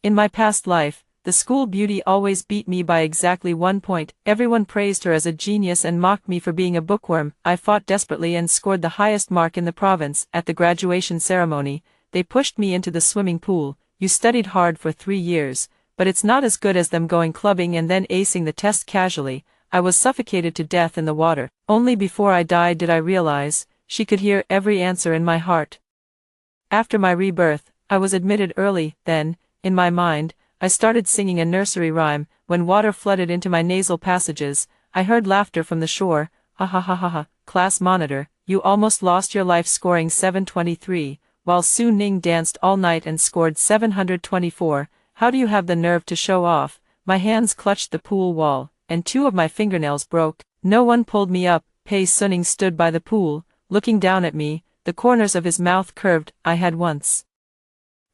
In my past life, the school beauty always beat me by exactly 1 point. Everyone praised her as a genius and mocked me for being a bookworm. I fought desperately and scored the highest mark in the province. At the graduation ceremony, they pushed me into the swimming pool. You studied hard for 3 years, but it's not as good as them going clubbing and then acing the test casually. I was suffocated to death in the water. Only before I died did I realize, she could hear every answer in my heart. After my rebirth, I was admitted early. Then, in my mind, I started singing a nursery rhyme. When water flooded into my nasal passages, I heard laughter from the shore. Ha ha ha ha ha. Class monitor, you almost lost your life scoring 723, while Su Ning danced all night and scored 724. How do you have the nerve to show off? My hands clutched the pool wall, and 2 of my fingernails broke. No one pulled me up. Pei Suning stood by the pool, looking down at me, the corners of his mouth curved. I had once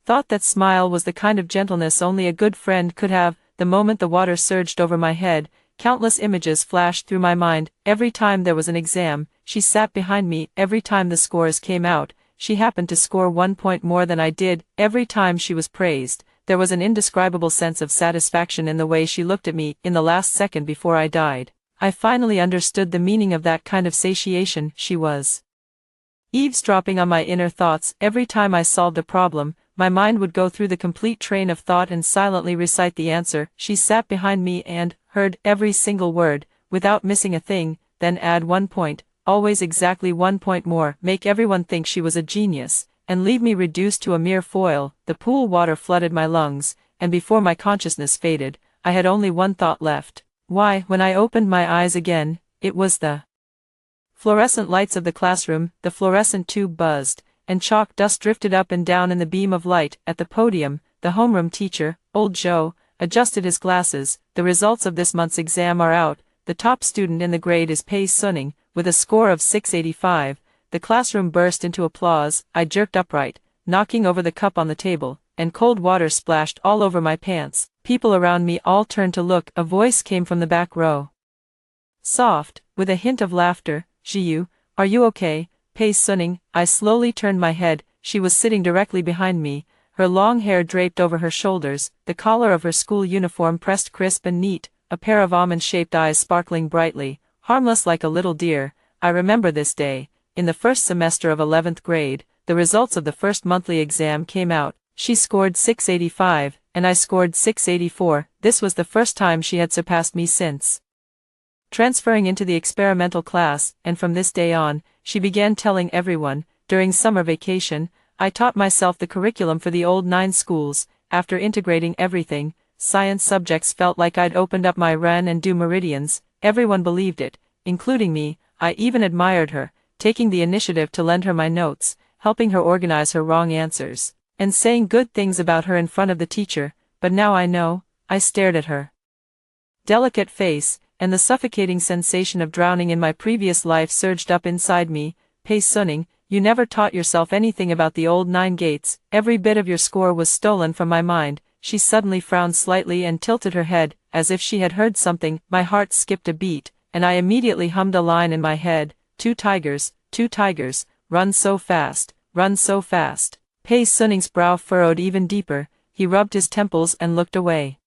thought that smile was the kind of gentleness only a good friend could have. The moment the water surged over my head, countless images flashed through my mind. Every time there was an exam, she sat behind me. Every time the scores came out, she happened to score 1 point more than I did. Every time she was praised, there was an indescribable sense of satisfaction in the way she looked at me. In the last second before I died, I finally understood the meaning of that kind of satiation. She was eavesdropping on my inner thoughts. Every time I solved a problem, my mind would go through the complete train of thought and silently recite the answer. She sat behind me and heard every single word, without missing a thing, then add 1 point, always exactly 1 point more, make everyone think she was a genius, and leave me reduced to a mere foil. The pool water flooded my lungs, and before my consciousness faded, I had only one thought left. Why, when I opened my eyes again, it was the fluorescent lights of the classroom. The fluorescent tube buzzed, and chalk dust drifted up and down in the beam of light. At the podium, the homeroom teacher, old Joe, adjusted his glasses. The results of this month's exam are out. The top student in the grade is Pei Suning, with a score of 685. The classroom burst into applause. I jerked upright, knocking over the cup on the table, and cold water splashed all over my pants. People around me all turned to look. A voice came from the back row. Soft, with a hint of laughter. Jiyu, are you okay, Pei Suning? I slowly turned my head. She was sitting directly behind me, her long hair draped over her shoulders, the collar of her school uniform pressed crisp and neat, a pair of almond-shaped eyes sparkling brightly, harmless like a little deer. I remember this day. In the first semester of 11th grade, the results of the first monthly exam came out. She scored 685, and I scored 684. This was the first time she had surpassed me since transferring into the experimental class, and from this day on, she began telling everyone. During summer vacation, I taught myself the curriculum for the old 9 schools. After integrating everything, science subjects felt like I'd opened up my ran and do meridians. Everyone believed it, including me. I even admired her, taking the initiative to lend her my notes, helping her organize her wrong answers, and saying good things about her in front of the teacher. But now I know. I stared at her delicate face, and the suffocating sensation of drowning in my previous life surged up inside me. Pei Suning, you never taught yourself anything about the old 9 gates. Every bit of your score was stolen from my mind. She suddenly frowned slightly and tilted her head, as if she had heard something. My heart skipped a beat, and I immediately hummed a line in my head. 2 tigers, run so fast, run so fast. Pei Suning's brow furrowed even deeper. He rubbed his temples and looked away.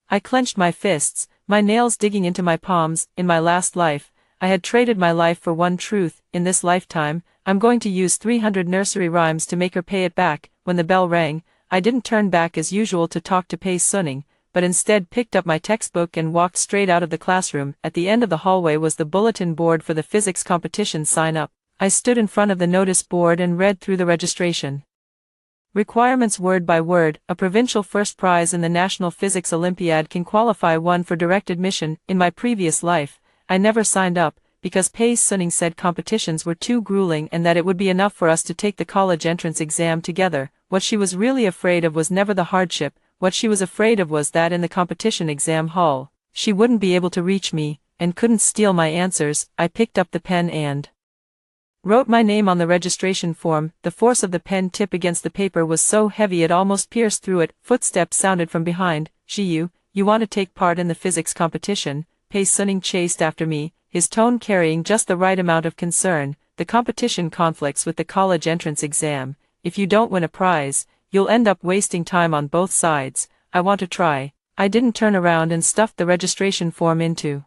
I clenched my fists, my nails digging into my palms. In my last life, I had traded my life for one truth. In this lifetime, I'm going to use 300 nursery rhymes to make her pay it back. When the bell rang, I didn't turn back as usual to talk to Pei Suning, but instead picked up my textbook and walked straight out of the classroom. At the end of the hallway was the bulletin board for the physics competition sign-up. I stood in front of the notice board and read through the registration requirements word by word. A provincial first prize in the National Physics Olympiad can qualify one for direct admission. In my previous life, I never signed up, because Pei Suning said competitions were too grueling and that it would be enough for us to take the college entrance exam together. What she was really afraid of was never the hardship. What she was afraid of was that in the competition exam hall, she wouldn't be able to reach me, and couldn't steal my answers. I picked up the pen and wrote my name on the registration form. The force of the pen tip against the paper was so heavy it almost pierced through it. Footsteps sounded from behind. Jiyu, you want to take part in the physics competition? Pei Suning chased after me, his tone carrying just the right amount of concern. The competition conflicts with the college entrance exam. If you don't win a prize, You'll end up wasting time on both sides. I want to try. I didn't turn around and stuffed the registration form into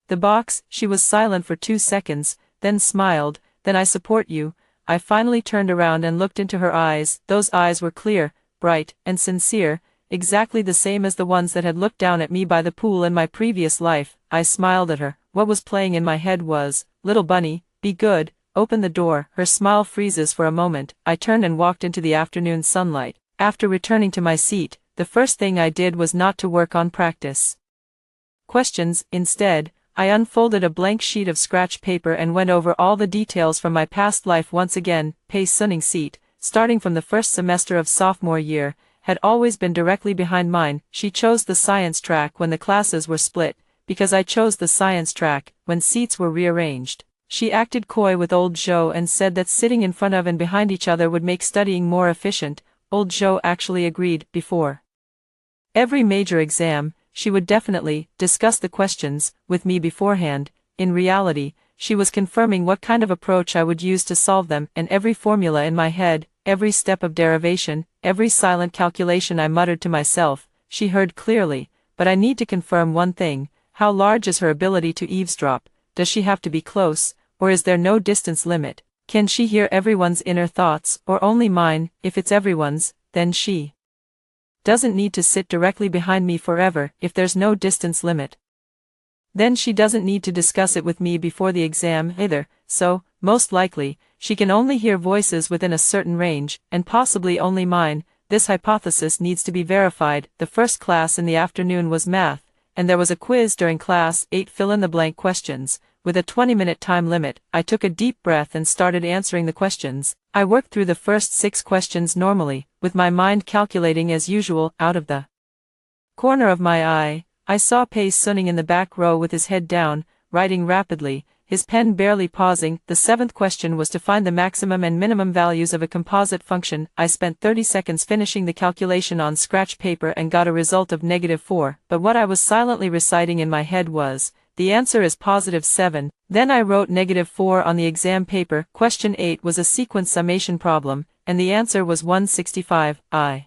the box. She was silent for 2 seconds, then smiled. Then I support you. I finally turned around and looked into her eyes. Those eyes were clear, bright, and sincere, exactly the same as the ones that had looked down at me by the pool in my previous life. I smiled at her. What was playing in my head was, "Little bunny, be good, open the door." Her smile freezes for a moment. I turned and walked into the afternoon sunlight. After returning to my seat, the first thing I did was not to work on practice questions. Instead, I unfolded a blank sheet of scratch paper and went over all the details from my past life once again. Pei Sunning seat, starting from the first semester of sophomore year, had always been directly behind mine. She chose the science track when the classes were split, because I chose the science track when seats were rearranged. She acted coy with old Zhou and said that sitting in front of and behind each other would make studying more efficient. Old Zhou actually agreed. Before every major exam, she would definitely discuss the questions with me beforehand. In reality, she was confirming what kind of approach I would use to solve them, and every formula in my head, every step of derivation, every silent calculation I muttered to myself, she heard clearly. But I need to confirm one thing: how large is her ability to eavesdrop? Does she have to be close, or is there no distance limit? Can she hear everyone's inner thoughts, or only mine? If it's everyone's, then she doesn't need to sit directly behind me forever. If there's no distance limit, then she doesn't need to discuss it with me before the exam either. So, most likely, she can only hear voices within a certain range, and possibly only mine. This hypothesis needs to be verified. The first class in the afternoon was math, and there was a quiz during class 8 fill-in-the-blank questions, with a 20-minute time limit. I took a deep breath and started answering the questions. I worked through the first 6 questions normally, with my mind calculating as usual. Out of the corner of my eye, I saw Pei Sunning in the back row with his head down, writing rapidly, his pen barely pausing. The 7th question was to find the maximum and minimum values of a composite function. I spent 30 seconds finishing the calculation on scratch paper and got a result of -4, but what I was silently reciting in my head was, the answer is +7. Then I wrote -4 on the exam paper. Question 8 was a sequence summation problem, and the answer was 165. I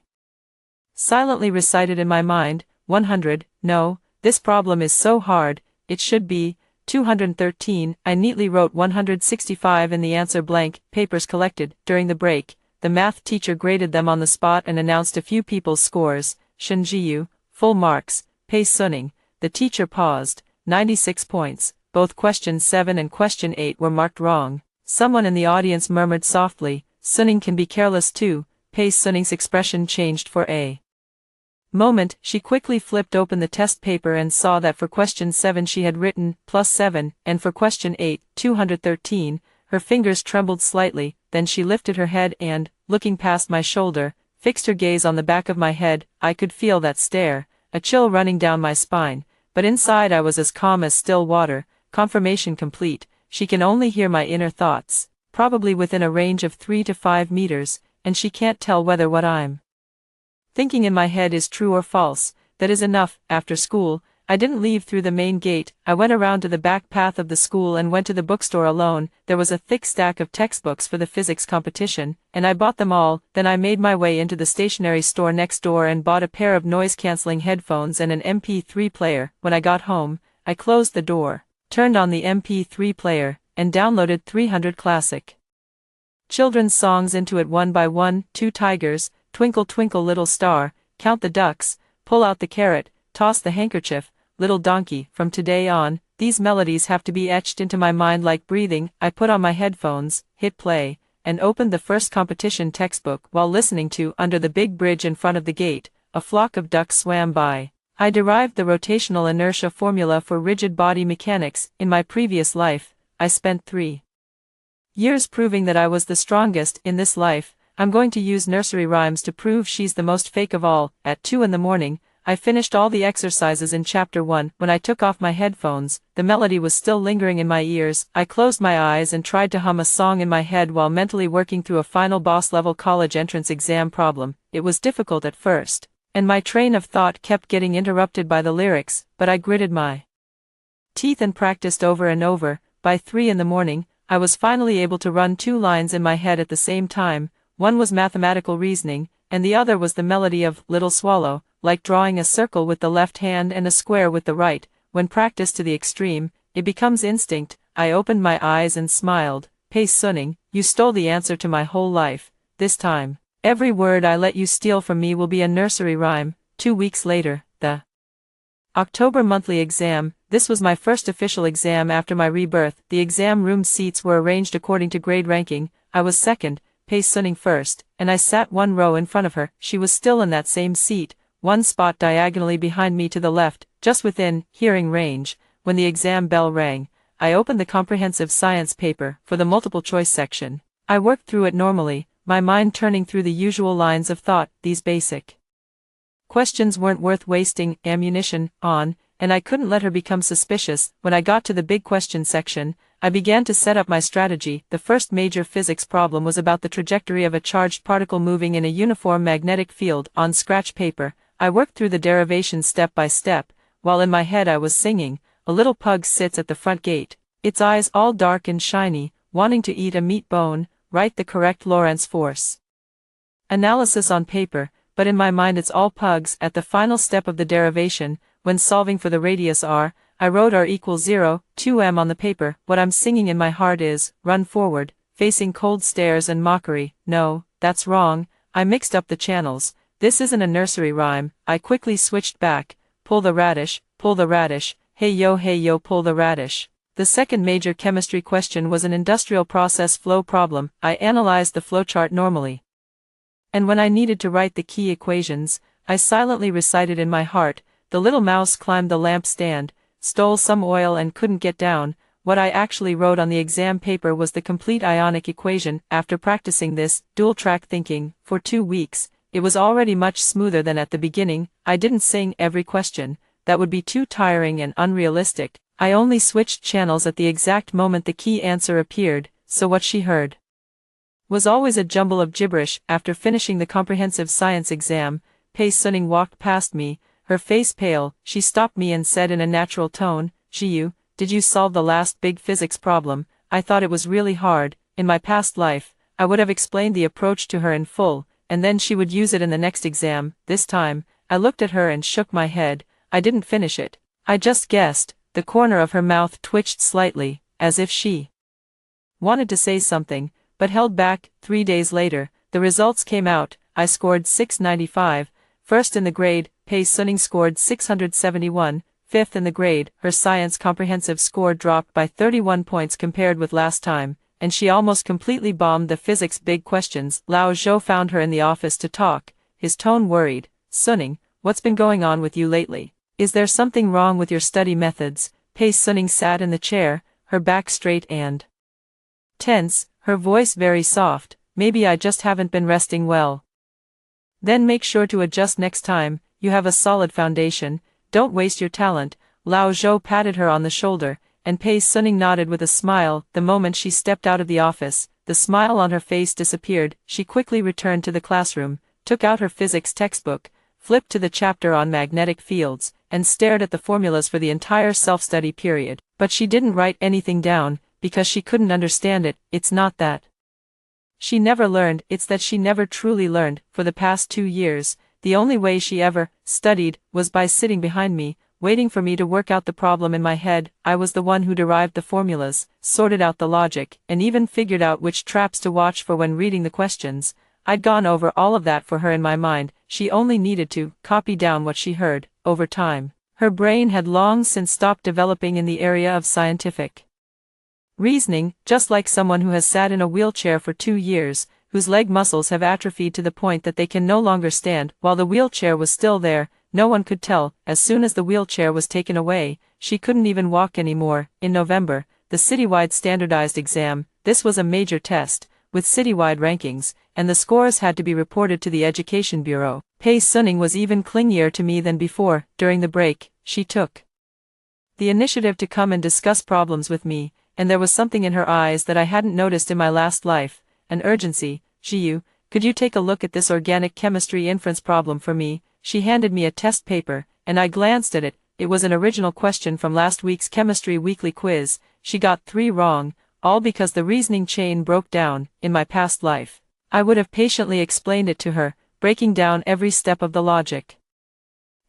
silently recited in my mind, 100, no, this problem is so hard, it should be 213. I neatly wrote 165 in the answer blank. Papers collected. During the break, the math teacher graded them on the spot and announced a few people's scores. Shen Jiyu, full marks. Pei Sunning, the teacher paused, 96 points. Both question 7 and question 8 were marked wrong. Someone in the audience murmured softly, Sunning can be careless too. Pei Sunning's expression changed for a moment. She quickly flipped open the test paper and saw that for question 7 she had written +7, and for question 8, 213. Her fingers trembled slightly, then she lifted her head and, looking past my shoulder, fixed her gaze on the back of my head. I could feel that stare, a chill running down my spine, but inside I was as calm as still water. Confirmation complete. She can only hear my inner thoughts, probably within a range of 3 to 5 meters, and she can't tell whether what I'm thinking in my head is true or false. That is enough. After school, I didn't leave through the main gate. I went around to the back path of the school and went to the bookstore alone. There was a thick stack of textbooks for the physics competition, and I bought them all. Then I made my way into the stationery store next door and bought a pair of noise-canceling headphones and an MP3 player. When I got home, I closed the door, turned on the MP3 player, and downloaded 300 classic children's songs into it one by one. 2 tigers, Twinkle Twinkle Little Star, Count the Ducks, Pull Out the Carrot, Toss the Handkerchief, Little Donkey. From today on, these melodies have to be etched into my mind like breathing. I put on my headphones, hit play, and opened the first competition textbook. While listening to Under the Big Bridge in Front of the Gate, a flock of ducks swam by. I derived the rotational inertia formula for rigid body mechanics. In my previous life, I spent 3 years proving that I was the strongest. In this life, I'm going to use nursery rhymes to prove she's the most fake of all. At 2 in the morning, I finished all the exercises in chapter 1. When I took off my headphones, the melody was still lingering in my ears. I closed my eyes and tried to hum a song in my head while mentally working through a final boss-level college entrance exam problem. It was difficult at first, and my train of thought kept getting interrupted by the lyrics, but I gritted my teeth and practiced over and over. By 3 in the morning, I was finally able to run 2 lines in my head at the same time. One was mathematical reasoning, and the other was the melody of Little Swallow, like drawing a circle with the left hand and a square with the right. When practiced to the extreme, it becomes instinct. I opened my eyes and smiled. Pace Sunning, you stole the answer to my whole life. This time, every word I let you steal from me will be a nursery rhyme. 2 weeks later, the October monthly exam. This was my first official exam after my rebirth. The exam room seats were arranged according to grade ranking. I was second, Pace Sunning first, and I sat 1 row in front of her. She was still in that same seat, 1 spot diagonally behind me to the left, just within hearing range. When the exam bell rang, I opened the comprehensive science paper for the multiple choice section. I worked through it normally, my mind turning through the usual lines of thought. These basic questions weren't worth wasting ammunition on, and I couldn't let her become suspicious. When I got to the big question section, I began to set up my strategy. The first major physics problem was about the trajectory of a charged particle moving in a uniform magnetic field. On scratch paper, I worked through the derivation step by step, while in my head I was singing, "A little pug sits at the front gate, its eyes all dark and shiny, wanting to eat a meat bone, write the correct Lorentz force analysis on paper, but in my mind it's all pugs." At the final step of the derivation, when solving for the radius r, I wrote r equals 0, 2m on the paper. What I'm singing in my heart is, "Run forward, facing cold stares and mockery." No, that's wrong, I mixed up the channels. This isn't a nursery rhyme. I quickly switched back. Pull the radish, hey yo, pull the radish. The second major chemistry question was an industrial process flow problem. I analyzed the flowchart normally, and when I needed to write the key equations, I silently recited in my heart, "The little mouse climbed the lamp stand, stole some oil and couldn't get down." What I actually wrote on the exam paper was the complete ionic equation. After practicing this dual-track thinking for 2 weeks, it was already much smoother than at the beginning. I didn't sing every question, that would be too tiring and unrealistic. I only switched channels at the exact moment the key answer appeared, so what she heard was always a jumble of gibberish. After finishing the comprehensive science exam, Pace Sunning walked past me, her face pale. She stopped me and said in a natural tone, "Jiyu, did you solve the last big physics problem?" I thought it was really hard. In my past life, I would have explained the approach to her in full, and then she would use it in the next exam. This time, I looked at her and shook my head. I didn't finish it. I just guessed. The corner of her mouth twitched slightly, as if she wanted to say something, but held back. 3 days later, the results came out. I scored 695, first in the grade. Pace Sunning scored 671, fifth in the grade. Her science comprehensive score dropped by 31 points compared with last time, and she almost completely bombed the physics big questions. Lao Zhou found her in the office to talk, his tone worried. "Sunning, what's been going on with you lately? Is there something wrong with your study methods?" Pace Sunning sat in the chair, her back straight and tense, her voice very soft. "Maybe I just haven't been resting well." "Then make sure to adjust next time. You have a solid foundation. Don't waste your talent." Lao Zhou patted her on the shoulder, and Pace Sunning nodded with a smile. The moment she stepped out of the office, the smile on her face disappeared. She quickly returned to the classroom, took out her physics textbook, flipped to the chapter on magnetic fields, and stared at the formulas for the entire self-study period. But she didn't write anything down, because she couldn't understand it. It's not that she never learned, it's that she never truly learned. For the past 2 years, the only way she ever studied was by sitting behind me, waiting for me to work out the problem in my head. I was the one who derived the formulas, sorted out the logic, and even figured out which traps to watch for when reading the questions. I'd gone over all of that for her in my mind. She only needed to copy down what she heard. Over time, her brain had long since stopped developing in the area of scientific reasoning, just like someone who has sat in a wheelchair for 2 years, whose leg muscles have atrophied to the point that they can no longer stand. While the wheelchair was still there, no one could tell. As soon as the wheelchair was taken away, she couldn't even walk anymore. In November, the citywide standardized exam, this was a major test, with citywide rankings, and the scores had to be reported to the Education Bureau. Pace Sunning was even clingier to me than before. During the break, she took the initiative to come and discuss problems with me, and there was something in her eyes that I hadn't noticed in my last life, an urgency. "Jiyu, could you take a look at this organic chemistry inference problem for me?" She handed me a test paper, and I glanced at it. It was an original question from last week's chemistry weekly quiz. She got 3 wrong, all because the reasoning chain broke down. In my past life, I would have patiently explained it to her, breaking down every step of the logic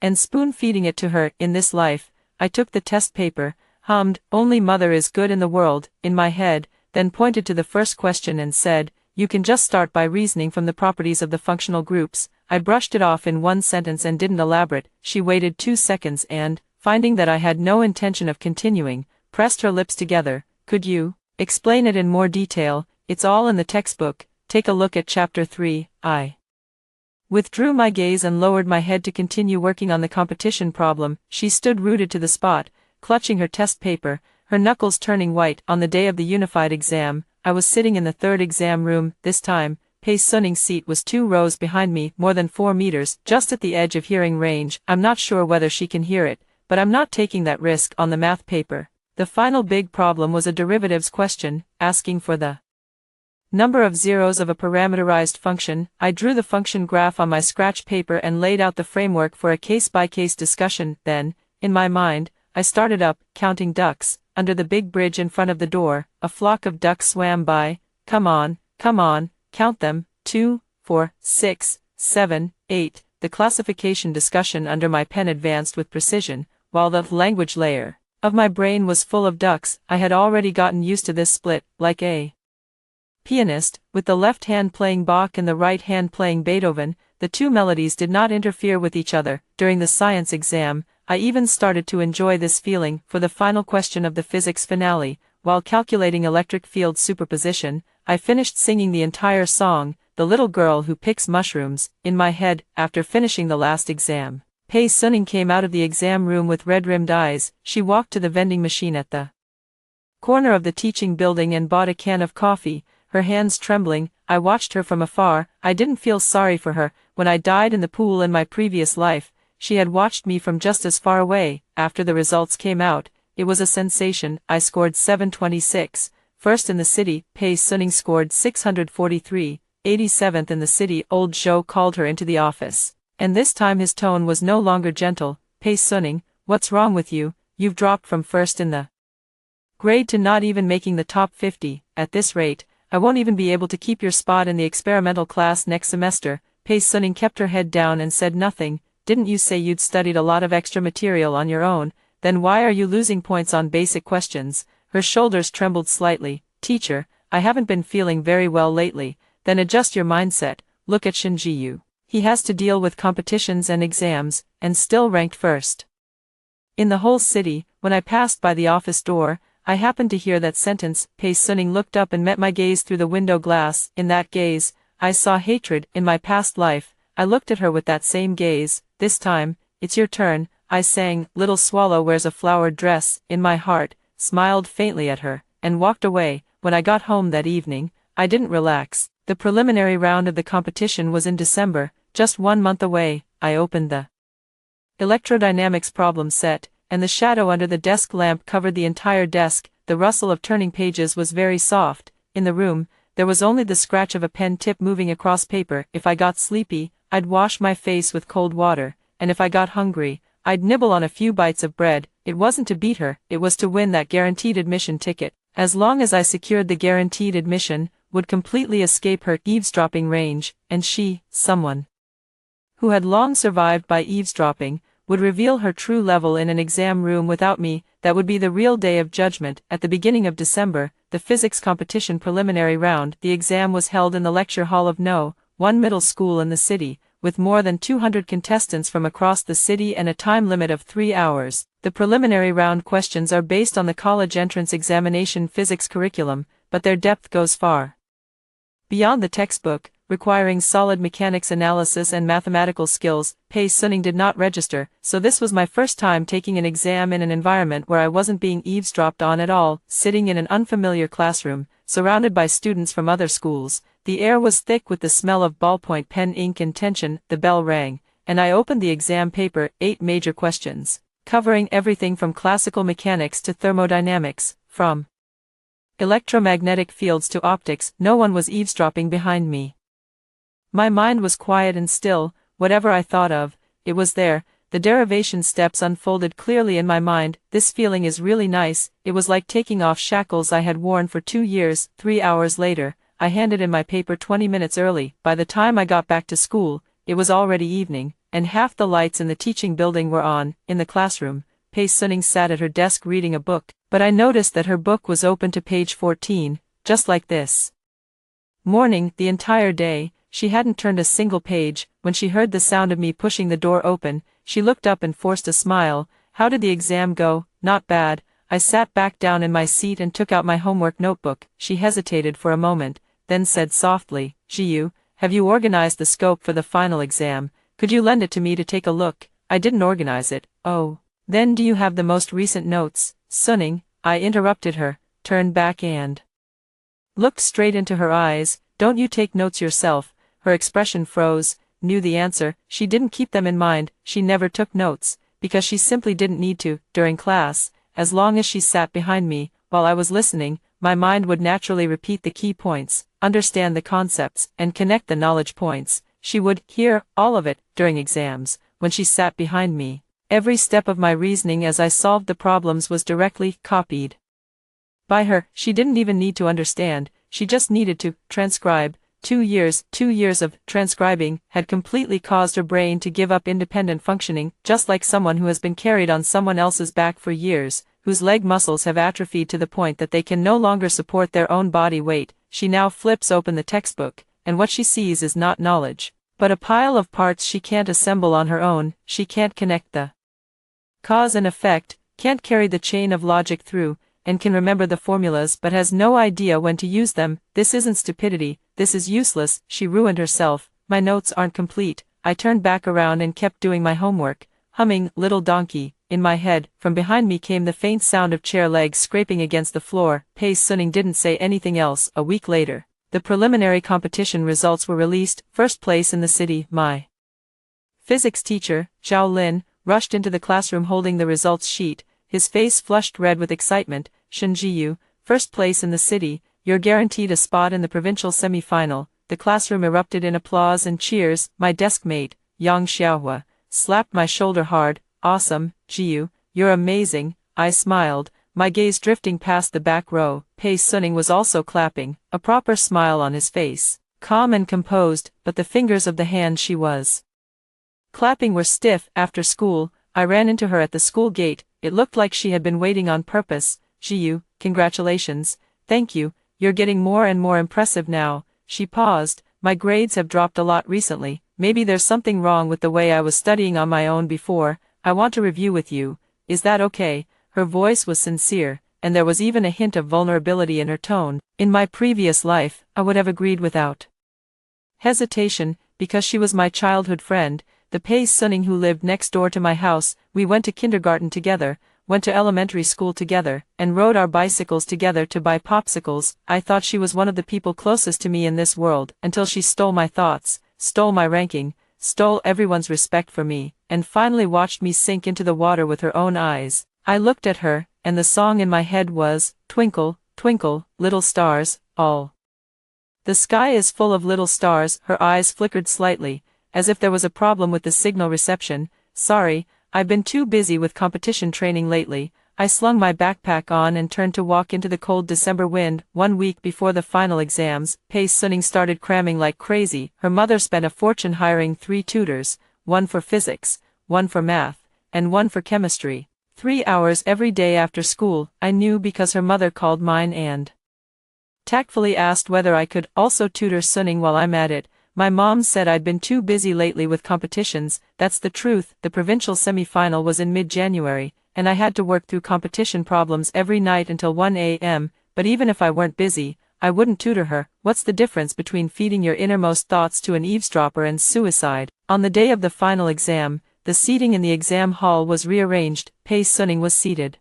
and spoon-feeding it to her. In this life, I took the test paper, hummed, "Only mother is good in the world," in my head, then pointed to the first question and said, "You can just start by reasoning from the properties of the functional groups." I brushed it off in one sentence and didn't elaborate. She waited 2 seconds and, finding that I had no intention of continuing, pressed her lips together. "Could you explain it in more detail? It's all in the textbook. Take a look at chapter 3. I withdrew my gaze and lowered my head to continue working on the competition problem. She stood rooted to the spot, clutching her test paper, her knuckles turning white. On the day of the unified exam, I was sitting in the third exam room. This time, Pei Suning's seat was 2 rows behind me, more than 4 meters, just at the edge of hearing range. I'm not sure whether she can hear it, but I'm not taking that risk on the math paper. The final big problem was a derivatives question, asking for the number of zeros of a parameterized function. I drew the function graph on my scratch paper and laid out the framework for a case-by-case discussion. Then, in my mind, I started up, counting ducks. Under the big bridge in front of the door, a flock of ducks swam by. Come on, count them, 2, 4, 6, 7, 8. The classification discussion under my pen advanced with precision, while the language layer of my brain was full of ducks. I had already gotten used to this split, like a pianist, with the left hand playing Bach and the right hand playing Beethoven. The 2 melodies did not interfere with each other. During the science exam, I even started to enjoy this feeling. For the final question of the physics finale, while calculating electric field superposition, I finished singing the entire song, "The Little Girl Who Picks Mushrooms," in my head. After finishing the last exam, Pei Suning came out of the exam room with red-rimmed eyes. She walked to the vending machine at the corner of the teaching building and bought a can of coffee, her hands trembling. I watched her from afar. I didn't feel sorry for her. When I died in the pool in my previous life, she had watched me from just as far away. After the results came out, it was a sensation. I scored 726, first in the city. Pei Suning scored 643, 87th in the city. Old Zhou called her into the office, and this time his tone was no longer gentle. "Pei Suning, what's wrong with you? You've dropped from first in the grade to not even making the top 50. At this rate, I won't even be able to keep your spot in the experimental class next semester." Pei Suning kept her head down and said nothing. "Didn't you say you'd studied a lot of extra material on your own? Then why are you losing points on basic questions?" Her shoulders trembled slightly. "Teacher, I haven't been feeling very well lately." "Then adjust your mindset. Look at Shinji. He has to deal with competitions and exams, and still ranked first in the whole city." When I passed by the office door, I happened to hear that sentence. Pei Suning looked up and met my gaze through the window glass. In that gaze, I saw hatred. In my past life, I looked at her with that same gaze. "This time, it's your turn," I sang. "Little swallow wears a flowered dress," in my heart, smiled faintly at her, and walked away. When I got home that evening, I didn't relax. The preliminary round of the competition was in December, just 1 month away. I opened the electrodynamics problem set, and the shadow under the desk lamp covered the entire desk. The rustle of turning pages was very soft. In the room, there was only the scratch of a pen tip moving across paper. If I got sleepy, I'd wash my face with cold water, and if I got hungry, I'd nibble on a few bites of bread. It wasn't to beat her, it was to win that guaranteed admission ticket. As long as I secured the guaranteed admission, would completely escape her eavesdropping range, and she, someone who had long survived by eavesdropping, would reveal her true level in an exam room without me. That would be the real day of judgment. At the beginning of December, the physics competition preliminary round, the exam was held in the lecture hall of No. 1 middle school in the city, with more than 200 contestants from across the city and a time limit of 3 hours. The preliminary round questions are based on the college entrance examination physics curriculum, but their depth goes far beyond the textbook, requiring solid mechanics analysis and mathematical skills. Pei Suning did not register, so this was my first time taking an exam in an environment where I wasn't being eavesdropped on at all. Sitting in an unfamiliar classroom, surrounded by students from other schools, the air was thick with the smell of ballpoint pen ink and tension. The bell rang, and I opened the exam paper. 8 major questions, covering everything from classical mechanics to thermodynamics, from electromagnetic fields to optics. No one was eavesdropping behind me. My mind was quiet and still. Whatever I thought of, it was there. The derivation steps unfolded clearly in my mind. This feeling is really nice. It was like taking off shackles I had worn for 2 years. 3 hours later, I handed in my paper 20 minutes early. By the time I got back to school, it was already evening, and half the lights in the teaching building were on. In the classroom, Pei Suning sat at her desk reading a book, but I noticed that her book was open to page 14, just like this. Morning, the entire day, she hadn't turned a single page. When she heard the sound of me pushing the door open, she looked up and forced a smile. How did the exam go? Not bad. I sat back down in my seat and took out my homework notebook. She hesitated for a moment, then said softly, Jiyu, have you organized the scope for the final exam? Could you lend it to me to take a look? I didn't organize it. Oh. Then do you have the most recent notes? Suning, I interrupted her, turned back and looked straight into her eyes. Don't you take notes yourself? Her expression froze. Knew the answer. She didn't keep them in mind. She never took notes, because she simply didn't need to. During class, as long as she sat behind me, while I was listening, my mind would naturally repeat the key points, understand the concepts, and connect the knowledge points. She would hear all of it during exams, when she sat behind me. Every step of my reasoning as I solved the problems was directly copied by her. She didn't even need to understand, she just needed to transcribe. 2 years of transcribing had completely caused her brain to give up independent functioning, just like someone who has been carried on someone else's back for years, whose leg muscles have atrophied to the point that they can no longer support their own body weight. She now flips open the textbook, and what she sees is not knowledge, but a pile of parts she can't assemble on her own. She can't connect the cause and effect, can't carry the chain of logic through, and can remember the formulas but has no idea when to use them. This isn't stupidity, this is useless. She ruined herself. My notes aren't complete. I turned back around and kept doing my homework, humming Little Donkey. In my head, from behind me came the faint sound of chair legs scraping against the floor. Pei Suning didn't say anything else. A week later, the preliminary competition results were released. First place in the city, my physics teacher, Zhao Lin, rushed into the classroom holding the results sheet, his face flushed red with excitement. Shen Jiyu, first place in the city, you're guaranteed a spot in the provincial semi-final. The classroom erupted in applause and cheers. My desk mate, Yang Xiaohua, slapped my shoulder hard. Awesome, Jiyu, you're amazing. I smiled, my gaze drifting past the back row. Pei Suning was also clapping, a proper smile on his face, calm and composed, but the fingers of the hand she was clapping were stiff. After school, I ran into her at the school gate. It looked like she had been waiting on purpose. Jiyu, congratulations. Thank you, you're getting more and more impressive now. She paused. My grades have dropped a lot recently. Maybe there's something wrong with the way I was studying on my own before. I want to review with you. Is that okay? Her voice was sincere, and there was even a hint of vulnerability in her tone. In my previous life, I would have agreed without hesitation, because she was my childhood friend, the Pei Suning who lived next door to my house. We went to kindergarten together, went to elementary school together, and rode our bicycles together to buy popsicles. I thought she was one of the people closest to me in this world, until she stole my thoughts, stole my ranking, stole everyone's respect for me, and finally watched me sink into the water with her own eyes. I looked at her, and the song in my head was, Twinkle, twinkle, little stars, all the sky is full of little stars. Her eyes flickered slightly, as if there was a problem with the signal reception. Sorry, I've been too busy with competition training lately. I slung my backpack on and turned to walk into the cold December wind. 1 week before the final exams, Pei Suning started cramming like crazy. Her mother spent a fortune hiring 3 tutors, 1 for physics, 1 for math, and 1 for chemistry. 3 hours every day after school. I knew because her mother called mine and tactfully asked whether I could also tutor Suning while I'm at it. My mom said I'd been too busy lately with competitions. That's the truth. The provincial semi-final was in mid-January, and I had to work through competition problems every night until 1 a.m., but even if I weren't busy, I wouldn't tutor her. What's the difference between feeding your innermost thoughts to an eavesdropper and suicide? On the day of the final exam, the seating in the exam hall was rearranged. Pei Suning was seated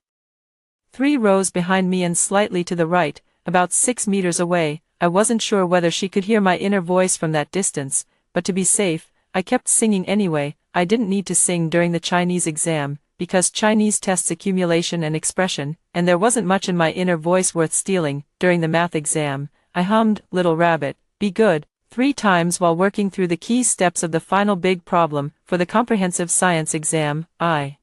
3 rows behind me and slightly to the right, about 6 meters away. I wasn't sure whether she could hear my inner voice from that distance, but to be safe, I kept singing anyway. I didn't need to sing during the Chinese exam, because Chinese tests accumulation and expression, and there wasn't much in my inner voice worth stealing. During the math exam, I hummed Little Rabbit, Be Good 3 times while working through the key steps of the final big problem. For the comprehensive science exam, I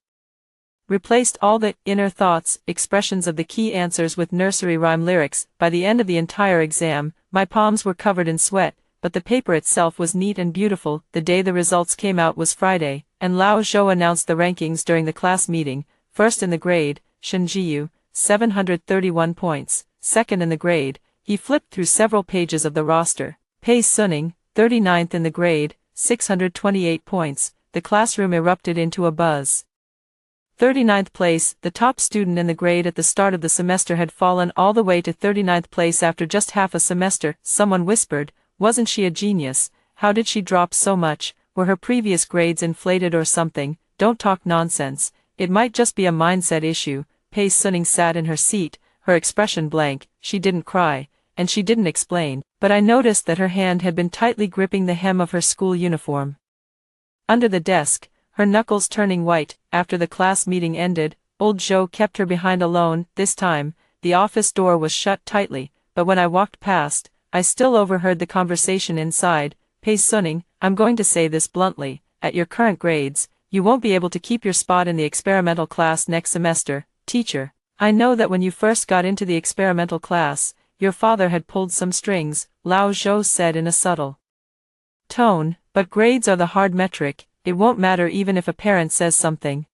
replaced all the inner thoughts, expressions of the key answers with nursery rhyme lyrics. By the end of the entire exam, my palms were covered in sweat, but the paper itself was neat and beautiful. The day the results came out was Friday, and Lao Zhou announced the rankings during the class meeting. First in the grade, Shen Jiyu, 731 points. Second in the grade, he flipped through several pages of the roster. Pei Suning, 39th in the grade, 628 points. The classroom erupted into a buzz. 39th place, the top student in the grade at the start of the semester had fallen all the way to 39th place after just half a semester. Someone whispered, "Wasn't she a genius? How did she drop so much? Were her previous grades inflated or something?" "Don't talk nonsense. It might just be a mindset issue." Pei Suning sat in her seat, her expression blank. She didn't cry, and she didn't explain, but I noticed that her hand had been tightly gripping the hem of her school uniform. Under the desk, her knuckles turning white. After the class meeting ended, old Zhou kept her behind alone. This time, the office door was shut tightly, but when I walked past, I still overheard the conversation inside. "Pei Suning, I'm going to say this bluntly, at your current grades, you won't be able to keep your spot in the experimental class next semester." "Teacher, I know that when you first got into the experimental class, your father had pulled some strings," Lao Zhou said in a subtle tone, "but grades are the hard metric. It won't matter even if a parent says something.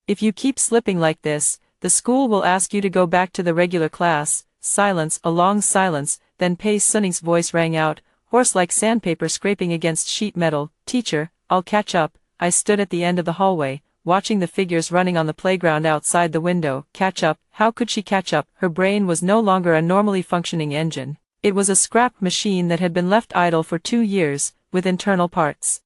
If you keep slipping like this, the school will ask you to go back to the regular class." Silence, a long silence, then Pei Suning's voice rang out, hoarse like sandpaper scraping against sheet metal. "Teacher, I'll catch up." I stood at the end of the hallway, watching the figures running on the playground outside the window. Catch up? How could she catch up? Her brain was no longer a normally functioning engine. It was a scrap machine that had been left idle for 2 years, with internal parts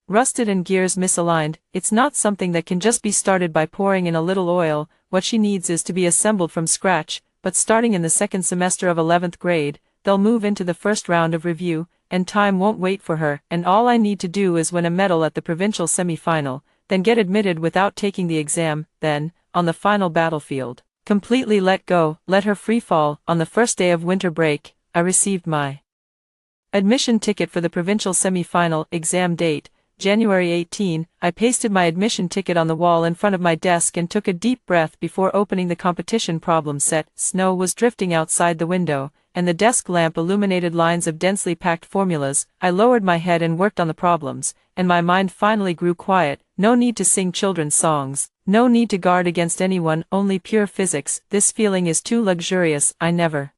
rusted and gears misaligned. It's not something that can just be started by pouring in a little oil. What she needs is to be assembled from scratch. But starting in the second semester of 11th grade, they'll move into the first round of review, and time won't wait for her, and all I need to do is win a medal at the provincial semi-final, then get admitted without taking the exam, then, on the final battlefield, completely let go, let her free fall. On the first day of winter break, I received my admission ticket for the provincial semi-final. Exam date, January 18. I pasted my admission ticket on the wall in front of my desk and took a deep breath before opening the competition problem set. Snow was drifting outside the window, and the desk lamp illuminated lines of densely packed formulas. I lowered my head and worked on the problems, and my mind finally grew quiet. No need to sing children's songs, no need to guard against anyone, only pure physics. This feeling is too luxurious. I never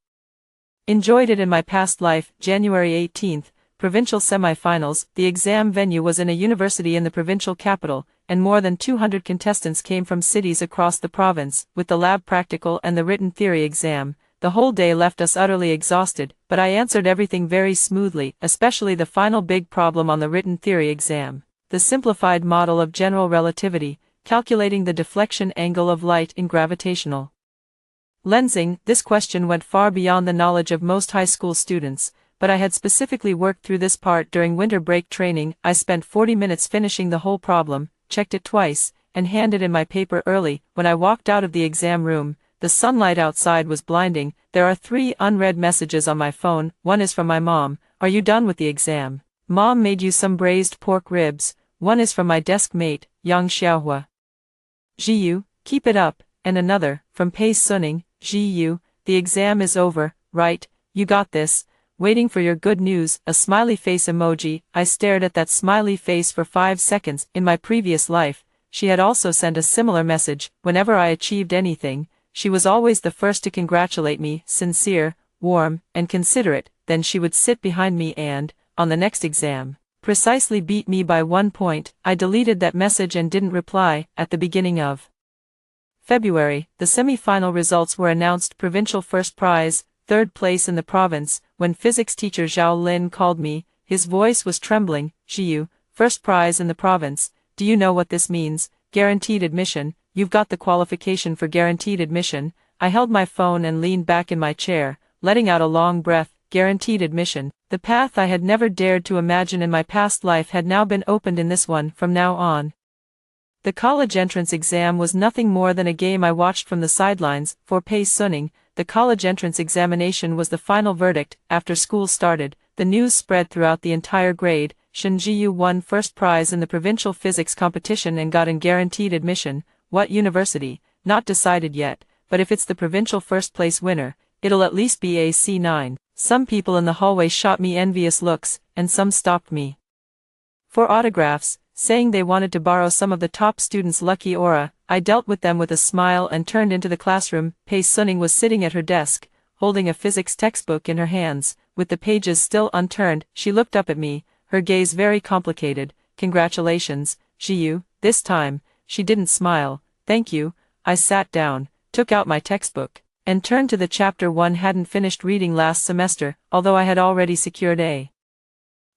enjoyed it in my past life. January 18. Provincial semi-finals. The exam venue was in a university in the provincial capital, and more than 200 contestants came from cities across the province. With the lab practical and the written theory exam, the whole day left us utterly exhausted, but I answered everything very smoothly, especially the final big problem on the written theory exam, the simplified model of general relativity, calculating the deflection angle of light in gravitational lensing. This question went far beyond the knowledge of most high school students, but I had specifically worked through this part during winter break training. I spent 40 minutes finishing the whole problem, checked it twice, and handed in my paper early. When I walked out of the exam room, the sunlight outside was blinding. There are 3 unread messages on my phone. One is from my mom. "Are you done with the exam? Mom made you some braised pork ribs." One is from my desk mate, Yang Xiaohua. "Jiyu, keep it up." And another, from Pei Suning. "Jiyu, the exam is over, right? You got this. Waiting for your good news." A smiley face emoji. I stared at that smiley face for 5 seconds. In my previous life, she had also sent a similar message. Whenever I achieved anything, she was always the first to congratulate me, sincere, warm, and considerate. Then she would sit behind me and, on the next exam, precisely beat me by 1 point. I deleted that message and didn't reply. At the beginning of February, the semi-final results were announced. Provincial first prize, 3rd place in the province. When physics teacher Zhao Lin called me, his voice was trembling. "Jiyu, first prize in the province. Do you know what this means? Guaranteed admission. You've got the qualification for guaranteed admission." I held my phone and leaned back in my chair, letting out a long breath. Guaranteed admission. The path I had never dared to imagine in my past life had now been opened in this one. From now on, the college entrance exam was nothing more than a game I watched from the sidelines. For Pei Suning, the college entrance examination was the final verdict. After school started, the news spread throughout the entire grade. Shen Jiyu won first prize in the provincial physics competition and got in guaranteed admission. What university? Not decided yet, but if it's the provincial first place winner, it'll at least be a C9. Some people in the hallway shot me envious looks, and some stopped me for autographs, saying they wanted to borrow some of the top students' lucky aura. I dealt with them with a smile and turned into the classroom. Pei Suning was sitting at her desk, holding a physics textbook in her hands, with the pages still unturned. She looked up at me, her gaze very complicated. Congratulations, Jiyu. This time, she didn't smile. Thank you. I sat down, took out my textbook, and turned to the chapter one hadn't finished reading last semester, although I had already secured a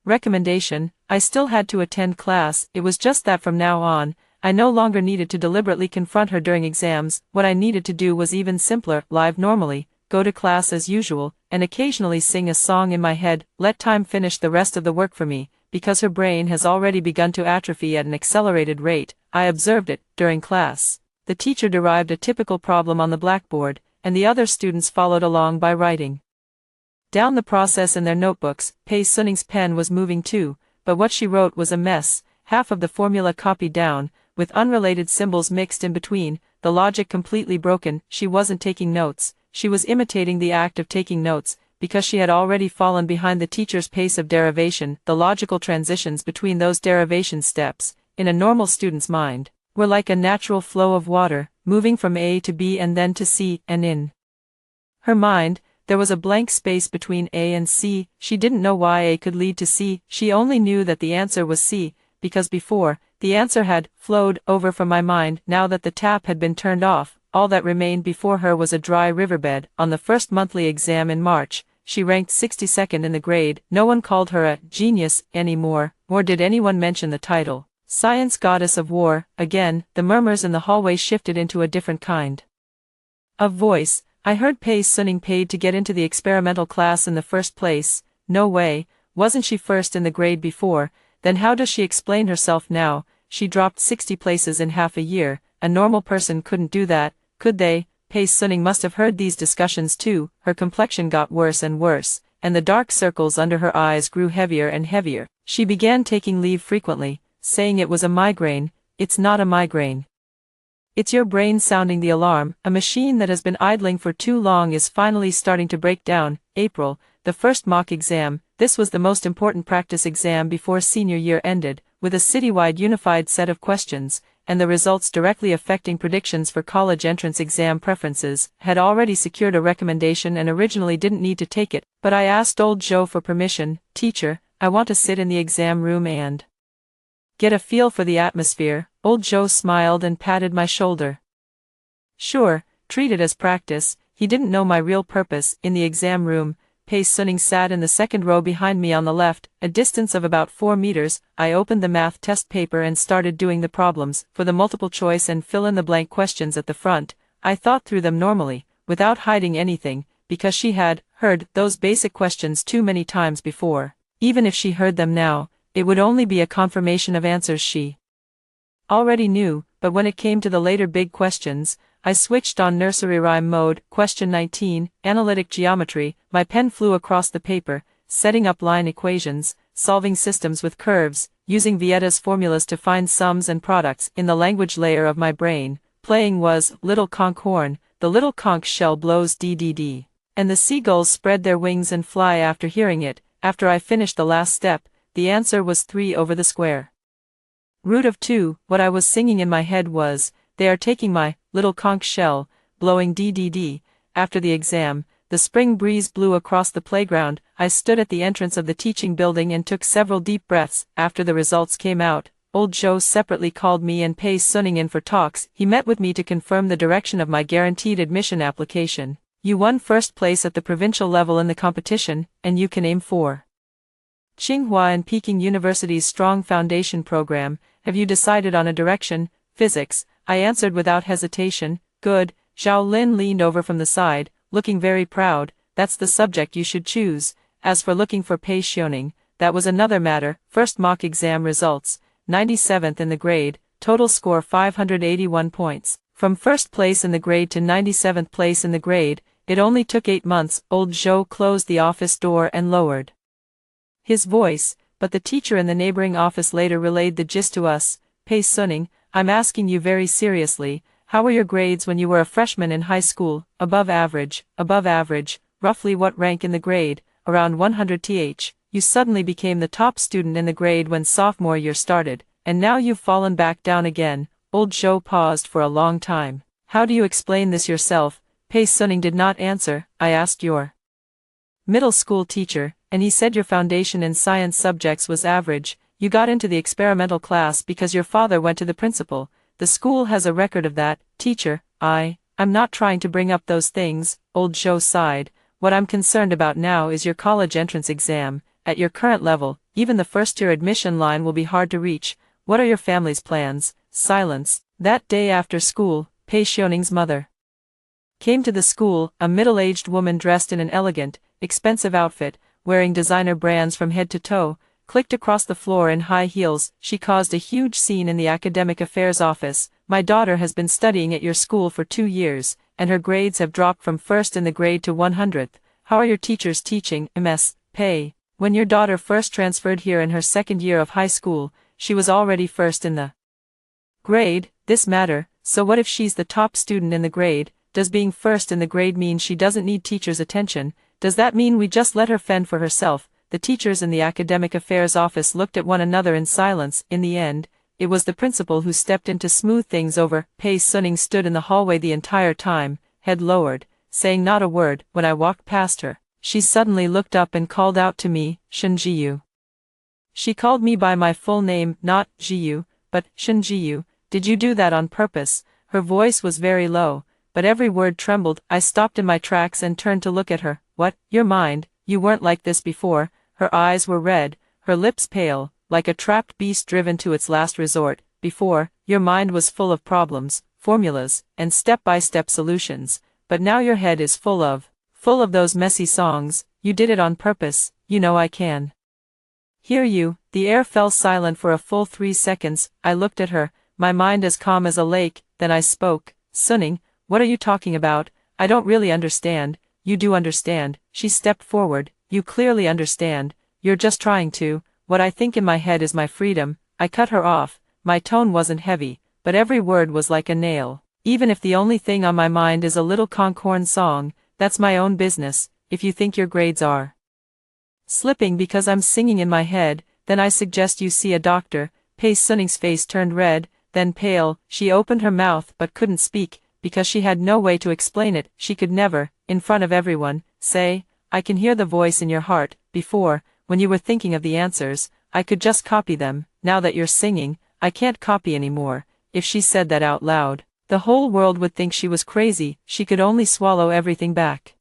recommendation. I still had to attend class. It was just that from now on, I no longer needed to deliberately confront her during exams. What I needed to do was even simpler: live normally, go to class as usual, and occasionally sing a song in my head. Let time finish the rest of the work for me, because her brain has already begun to atrophy at an accelerated rate. I observed it during class. The teacher derived a typical problem on the blackboard, and the other students followed along by writing down the process in their notebooks. Pei Suning's pen was moving too, but what she wrote was a mess, half of the formula copied down, with unrelated symbols mixed in between, the logic completely broken. She wasn't taking notes, she was imitating the act of taking notes, because she had already fallen behind the teacher's pace of derivation. The logical transitions between those derivation steps, in a normal student's mind, were like a natural flow of water, moving from A to B and then to C, and in her mind, there was a blank space between A and C. She didn't know why A could lead to C, she only knew that the answer was C, because before, the answer had flowed over from my mind. Now that the tap had been turned off, all that remained before her was a dry riverbed. On the first monthly exam in March, she ranked 62nd in the grade. No one called her a genius anymore, nor did anyone mention the title, Science Goddess of War. Again, the murmurs in the hallway shifted into a different kind of voice. I heard Pei Suning paid to get into the experimental class in the first place. No way, wasn't she first in the grade before? Then how does she explain herself now? She dropped 60 places in half a year. A normal person couldn't do that, could they? Pei Suning must have heard these discussions too. Her complexion got worse and worse, and the dark circles under her eyes grew heavier and heavier. She began taking leave frequently, saying it was a migraine. It's not a migraine. It's your brain sounding the alarm. A machine that has been idling for too long is finally starting to break down. April, the first mock exam. This was the most important practice exam before senior year ended, with a citywide unified set of questions, and the results directly affecting predictions for college entrance exam preferences. Had already secured a recommendation and originally didn't need to take it, but I asked old Joe for permission. Teacher, I want to sit in the exam room and get a feel for the atmosphere. Old Joe smiled and patted my shoulder. Sure, treat it as practice. He didn't know my real purpose. In the exam room, Pei Suning sat in the second row behind me on the left, a distance of about 4 meters. I opened the math test paper and started doing the problems. For the multiple choice and fill-in-the-blank questions at the front, I thought through them normally, without hiding anything, because she had heard those basic questions too many times before. Even if she heard them now, it would only be a confirmation of answers she already knew. But when it came to the later big questions, I switched on nursery rhyme mode. Question 19, Analytic Geometry. My pen flew across the paper, setting up line equations, solving systems with curves, using Vietta's formulas to find sums and products. In the language layer of my brain, playing was Little Conch Horn. The little conch shell blows ddd, and the seagulls spread their wings and fly after hearing it. After I finished the last step, the answer was 3 over the square root of 2. What I was singing in my head was, they are taking my little conch shell, blowing ddd. After the exam, the spring breeze blew across the playground. I stood at the entrance of the teaching building and took several deep breaths. After the results came out, old Joe separately called me and Pei Suning in for talks. He met with me to confirm the direction of my guaranteed admission application. You won first place at the provincial level in the competition, and you can aim for Tsinghua and Peking University's Strong Foundation program. Have you decided on a direction? Physics, I answered without hesitation. Good. Zhao Lin leaned over from the side, looking very proud. That's the subject you should choose. As for looking for Pei Suning, that was another matter. First mock exam results, 97th in the grade, total score 581 points. From first place in the grade to 97th place in the grade, it only took 8 months. Old Zhou closed the office door and lowered his voice, but the teacher in the neighboring office later relayed the gist to us. Pei Suning, I'm asking you very seriously, how were your grades when you were a freshman in high school? Above average, roughly what rank in the grade? around 100th, you suddenly became the top student in the grade when sophomore year started, and now you've fallen back down again." Old Zhou paused for a long time. "How do you explain this yourself?" Pei Suning did not answer. "I asked your middle school teacher, and he said your foundation in science subjects was average. You got into the experimental class because your father went to the principal. The school has a record of that." "Teacher, I'm not trying to bring up those things," Old Zhou sighed. "What I'm concerned about now is your college entrance exam. At your current level, even the first-year admission line will be hard to reach. What are your family's plans?" Silence. That day after school, Pei Xioning's mother came to the school, a middle-aged woman dressed in an elegant, expensive outfit, wearing designer brands from head to toe, clicked across the floor in high heels. She caused a huge scene in the academic affairs office. "My daughter has been studying at your school for 2 years, and her grades have dropped from first in the grade to 100th. How are your teachers teaching?" "Ms. Pei, when your daughter first transferred here in her second year of high school, she was already first in the grade. This matter, so what if she's the top student in the grade? Does being first in the grade mean she doesn't need teachers' attention? Does that mean we just let her fend for herself?" The teachers in the academic affairs office looked at one another in silence. In the end, it was the principal who stepped in to smooth things over. Pei Suning stood in the hallway the entire time, head lowered, saying not a word. When I walked past her, she suddenly looked up and called out to me, "Shen Jiyu." She called me by my full name, not Jiyu, but Shen Jiyu. "Did you do that on purpose?" Her voice was very low, but every word trembled. I stopped in my tracks and turned to look at her. "What? Your mind? You weren't like this before." Her eyes were red, her lips pale, like a trapped beast driven to its last resort. "Before, your mind was full of problems, formulas, and step-by-step solutions, but now your head is full of those messy songs. You did it on purpose. You know I can hear you." The air fell silent for a full 3 seconds. I looked at her, my mind as calm as a lake. Then I spoke. "Suning, what are you talking about? I don't really understand." "You do understand." She stepped forward. "You clearly understand. You're just trying to. What I think in my head is my freedom." I cut her off. My tone wasn't heavy, but every word was like a nail. "Even if the only thing on my mind is a little Concorn song, that's my own business. If you think your grades are slipping because I'm singing in my head, then I suggest you see a doctor." Pei Suning's face turned red, then pale. She opened her mouth but couldn't speak, because she had no way to explain it. She could never, in front of everyone, say, "I can hear the voice in your heart." Before, when you were thinking of the answers, I could just copy them. Now that you're singing, I can't copy anymore. If she said that out loud, the whole world would think she was crazy. She could only swallow everything back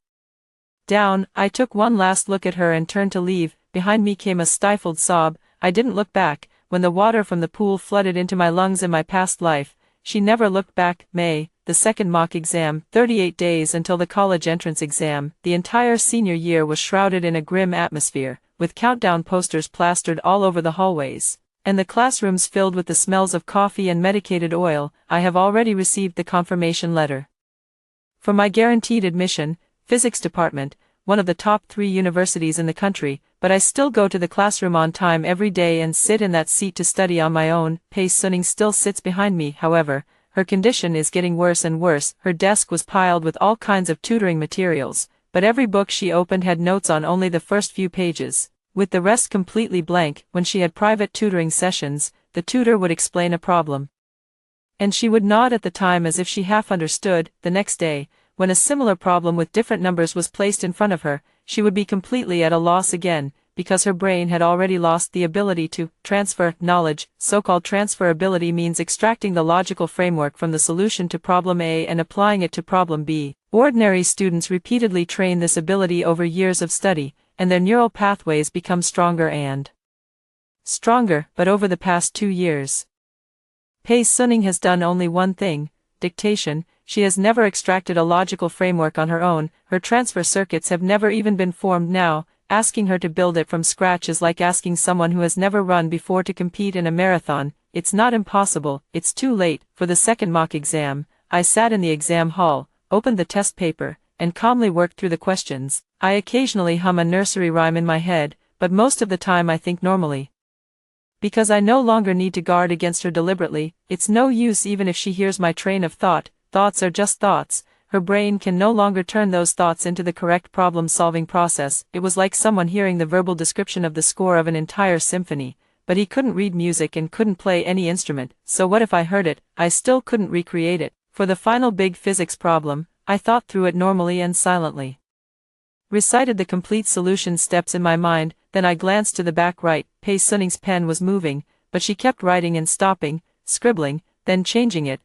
down. I took one last look at her and turned to leave. Behind me came a stifled sob. I didn't look back. When the water from the pool flooded into my lungs in my past life, she never looked back. May, the second mock exam, 38 days until the college entrance exam. The entire senior year was shrouded in a grim atmosphere, with countdown posters plastered all over the hallways, and the classrooms filled with the smells of coffee and medicated oil. I have already received the confirmation letter for my guaranteed admission, physics department, one of the top 3 universities in the country, but I still go to the classroom on time every day and sit in that seat to study on my own. Pei Suning still sits behind me. However, her condition is getting worse and worse. Her desk was piled with all kinds of tutoring materials, but every book she opened had notes on only the first few pages, with the rest completely blank. When she had private tutoring sessions, the tutor would explain a problem, and she would nod at the time as if she half understood. The next day, when a similar problem with different numbers was placed in front of her, she would be completely at a loss again, because her brain had already lost the ability to transfer knowledge. So-called transferability means extracting the logical framework from the solution to problem A and applying it to problem B. Ordinary students repeatedly train this ability over years of study, and their neural pathways become stronger and stronger. But over the past 2 years, Pei Suning has done only one thing: dictation. She has never extracted a logical framework on her own. Her transfer circuits have never even been formed. Now, asking her to build it from scratch is like asking someone who has never run before to compete in a marathon. It's not impossible, it's too late. For the second mock exam, I sat in the exam hall, opened the test paper, and calmly worked through the questions. I occasionally hum a nursery rhyme in my head, but most of the time I think normally, because I no longer need to guard against her deliberately. It's no use even if she hears my train of thought. Thoughts are just thoughts. her brain can no longer turn those thoughts into the correct problem-solving process. It was like someone hearing the verbal description of the score of an entire symphony, but he couldn't read music and couldn't play any instrument, so what if I heard it? I still couldn't recreate it. For the final big physics problem, I thought through it normally and silently. Recited the complete solution steps in my mind, then I glanced to the back right. Pei Suning's pen was moving, but she kept writing and stopping, scribbling, then changing it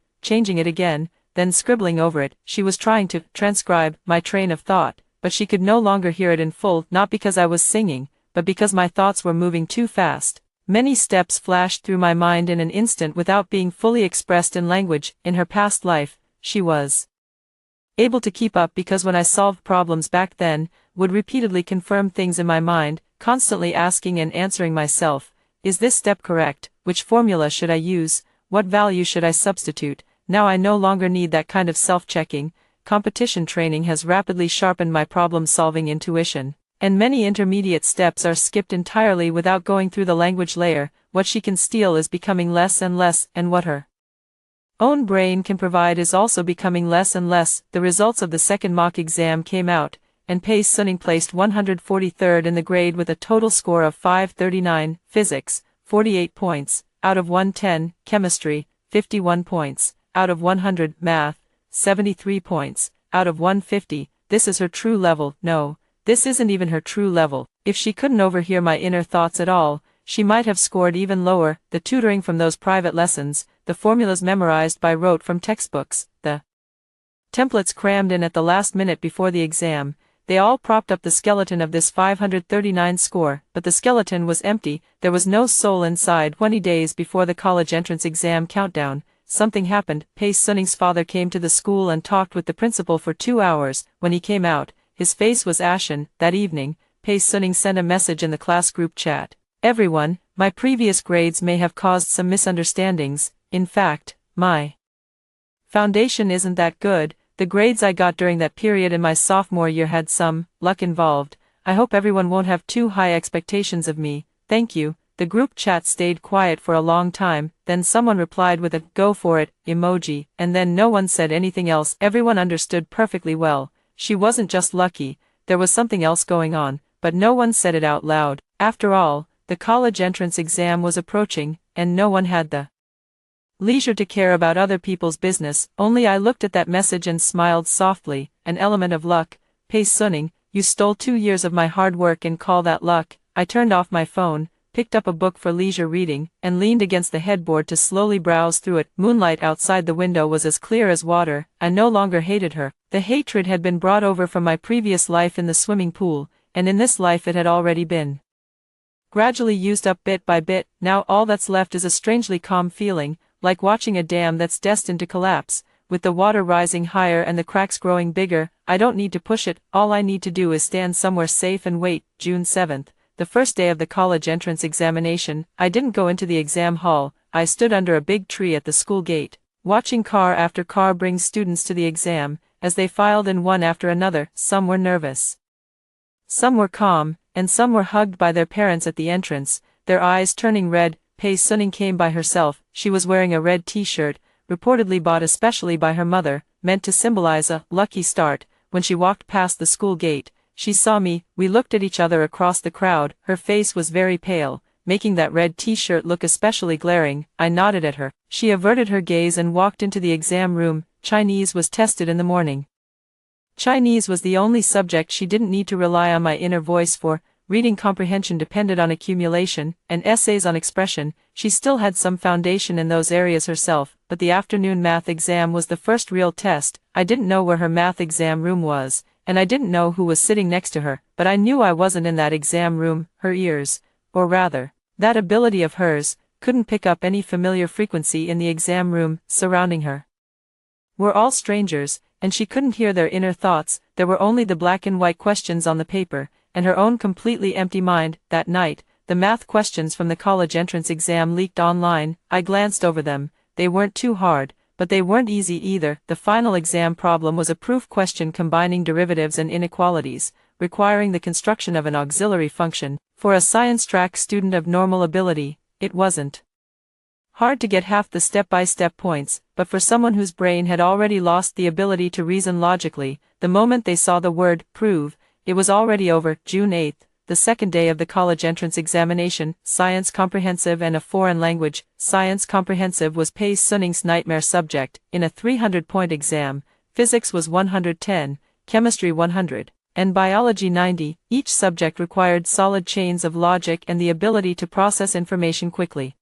again, then scribbling over it. She was trying to transcribe my train of thought, but she could no longer hear it in full, not because I was singing, but because my thoughts were moving too fast. Many steps flashed through my mind in an instant without being fully expressed in language. In her past life, she was able to keep up because when I solved problems back then, would repeatedly confirm things in my mind, constantly asking and answering myself, is this step correct? Which formula should I use? What value should I substitute? Now I no longer need that kind of self-checking. Competition training has rapidly sharpened my problem-solving intuition, and many intermediate steps are skipped entirely without going through the language layer. What she can steal is becoming less and less, and what her own brain can provide is also becoming less and less. The results of the second mock exam came out, and Pei Suning placed 143rd in the grade with a total score of 539, physics, 48 points, out of 110, chemistry, 51 points, out of 100, math, 73 points, out of 150. This is her true level. No, this isn't even her true level. If she couldn't overhear my inner thoughts at all, she might have scored even lower. The tutoring from those private lessons, the formulas memorized by rote from textbooks, the templates crammed in at the last minute before the exam, they all propped up the skeleton of this 539 score, but the skeleton was empty. There was no soul inside. 20 days before the college entrance exam countdown, something happened. Pei Suning's father came to the school and talked with the principal for 2 hours. When he came out, his face was ashen. That evening, Pei Suning sent a message in the class group chat. Everyone, my previous grades may have caused some misunderstandings. In fact, my foundation isn't that good. The grades I got during that period in my sophomore year had some luck involved. I hope everyone won't have too high expectations of me. Thank you. The group chat stayed quiet for a long time, then someone replied with a "go for it" emoji, and then no one said anything else. Everyone understood perfectly well. She wasn't just lucky, there was something else going on, but no one said it out loud. After all, the college entrance exam was approaching, and no one had the leisure to care about other people's business. Only I looked at that message and smiled softly. An element of luck. Pei Suning, you stole 2 years of my hard work and call that luck. I turned off my phone, picked up a book for leisure reading, and leaned against the headboard to slowly browse through it. Moonlight outside the window was as clear as water. I no longer hated her. The hatred had been brought over from my previous life in the swimming pool, and in this life it had already been gradually used up bit by bit. Now all that's left is a strangely calm feeling, like watching a dam that's destined to collapse, with the water rising higher and the cracks growing bigger. I don't need to push it, all I need to do is stand somewhere safe and wait. June 7th, the first day of the college entrance examination. I didn't go into the exam hall. I stood under a big tree at the school gate, watching car after car bring students to the exam. As they filed in one after another, some were nervous, some were calm, and some were hugged by their parents at the entrance, their eyes turning red. Pei Suning came by herself. She was wearing a red t-shirt, reportedly bought especially by her mother, meant to symbolize a lucky start. When she walked past the school gate, she saw me. We looked at each other across the crowd. Her face was very pale, making that red t-shirt look especially glaring. I nodded at her. She averted her gaze and walked into the exam room. Chinese was tested in the morning. Chinese was the only subject she didn't need to rely on my inner voice for. Reading comprehension depended on accumulation, and essays on expression. She still had some foundation in those areas herself, but the afternoon math exam was the first real test. I didn't know where her math exam room was, and I didn't know who was sitting next to her, but I knew I wasn't in that exam room. Her ears, or rather, that ability of hers, couldn't pick up any familiar frequency in the exam room surrounding her. We're all strangers, and she couldn't hear their inner thoughts. There were only the black and white questions on the paper, and her own completely empty mind. That night, the math questions from the college entrance exam leaked online. I glanced over them. They weren't too hard, but they weren't easy either. The final exam problem was a proof question combining derivatives and inequalities, requiring the construction of an auxiliary function. For a science track student of normal ability, it wasn't hard to get half the step-by-step points, but but for someone whose brain had already lost the ability to reason logically, the moment they saw the word prove, it was already over. June 8, the second day of the college entrance examination, Science Comprehensive and a foreign language. Science Comprehensive was Pei Suning's nightmare subject. In a 300-point exam, physics was 110, chemistry 100, and biology 90. Each subject required solid chains of logic and the ability to process information quickly.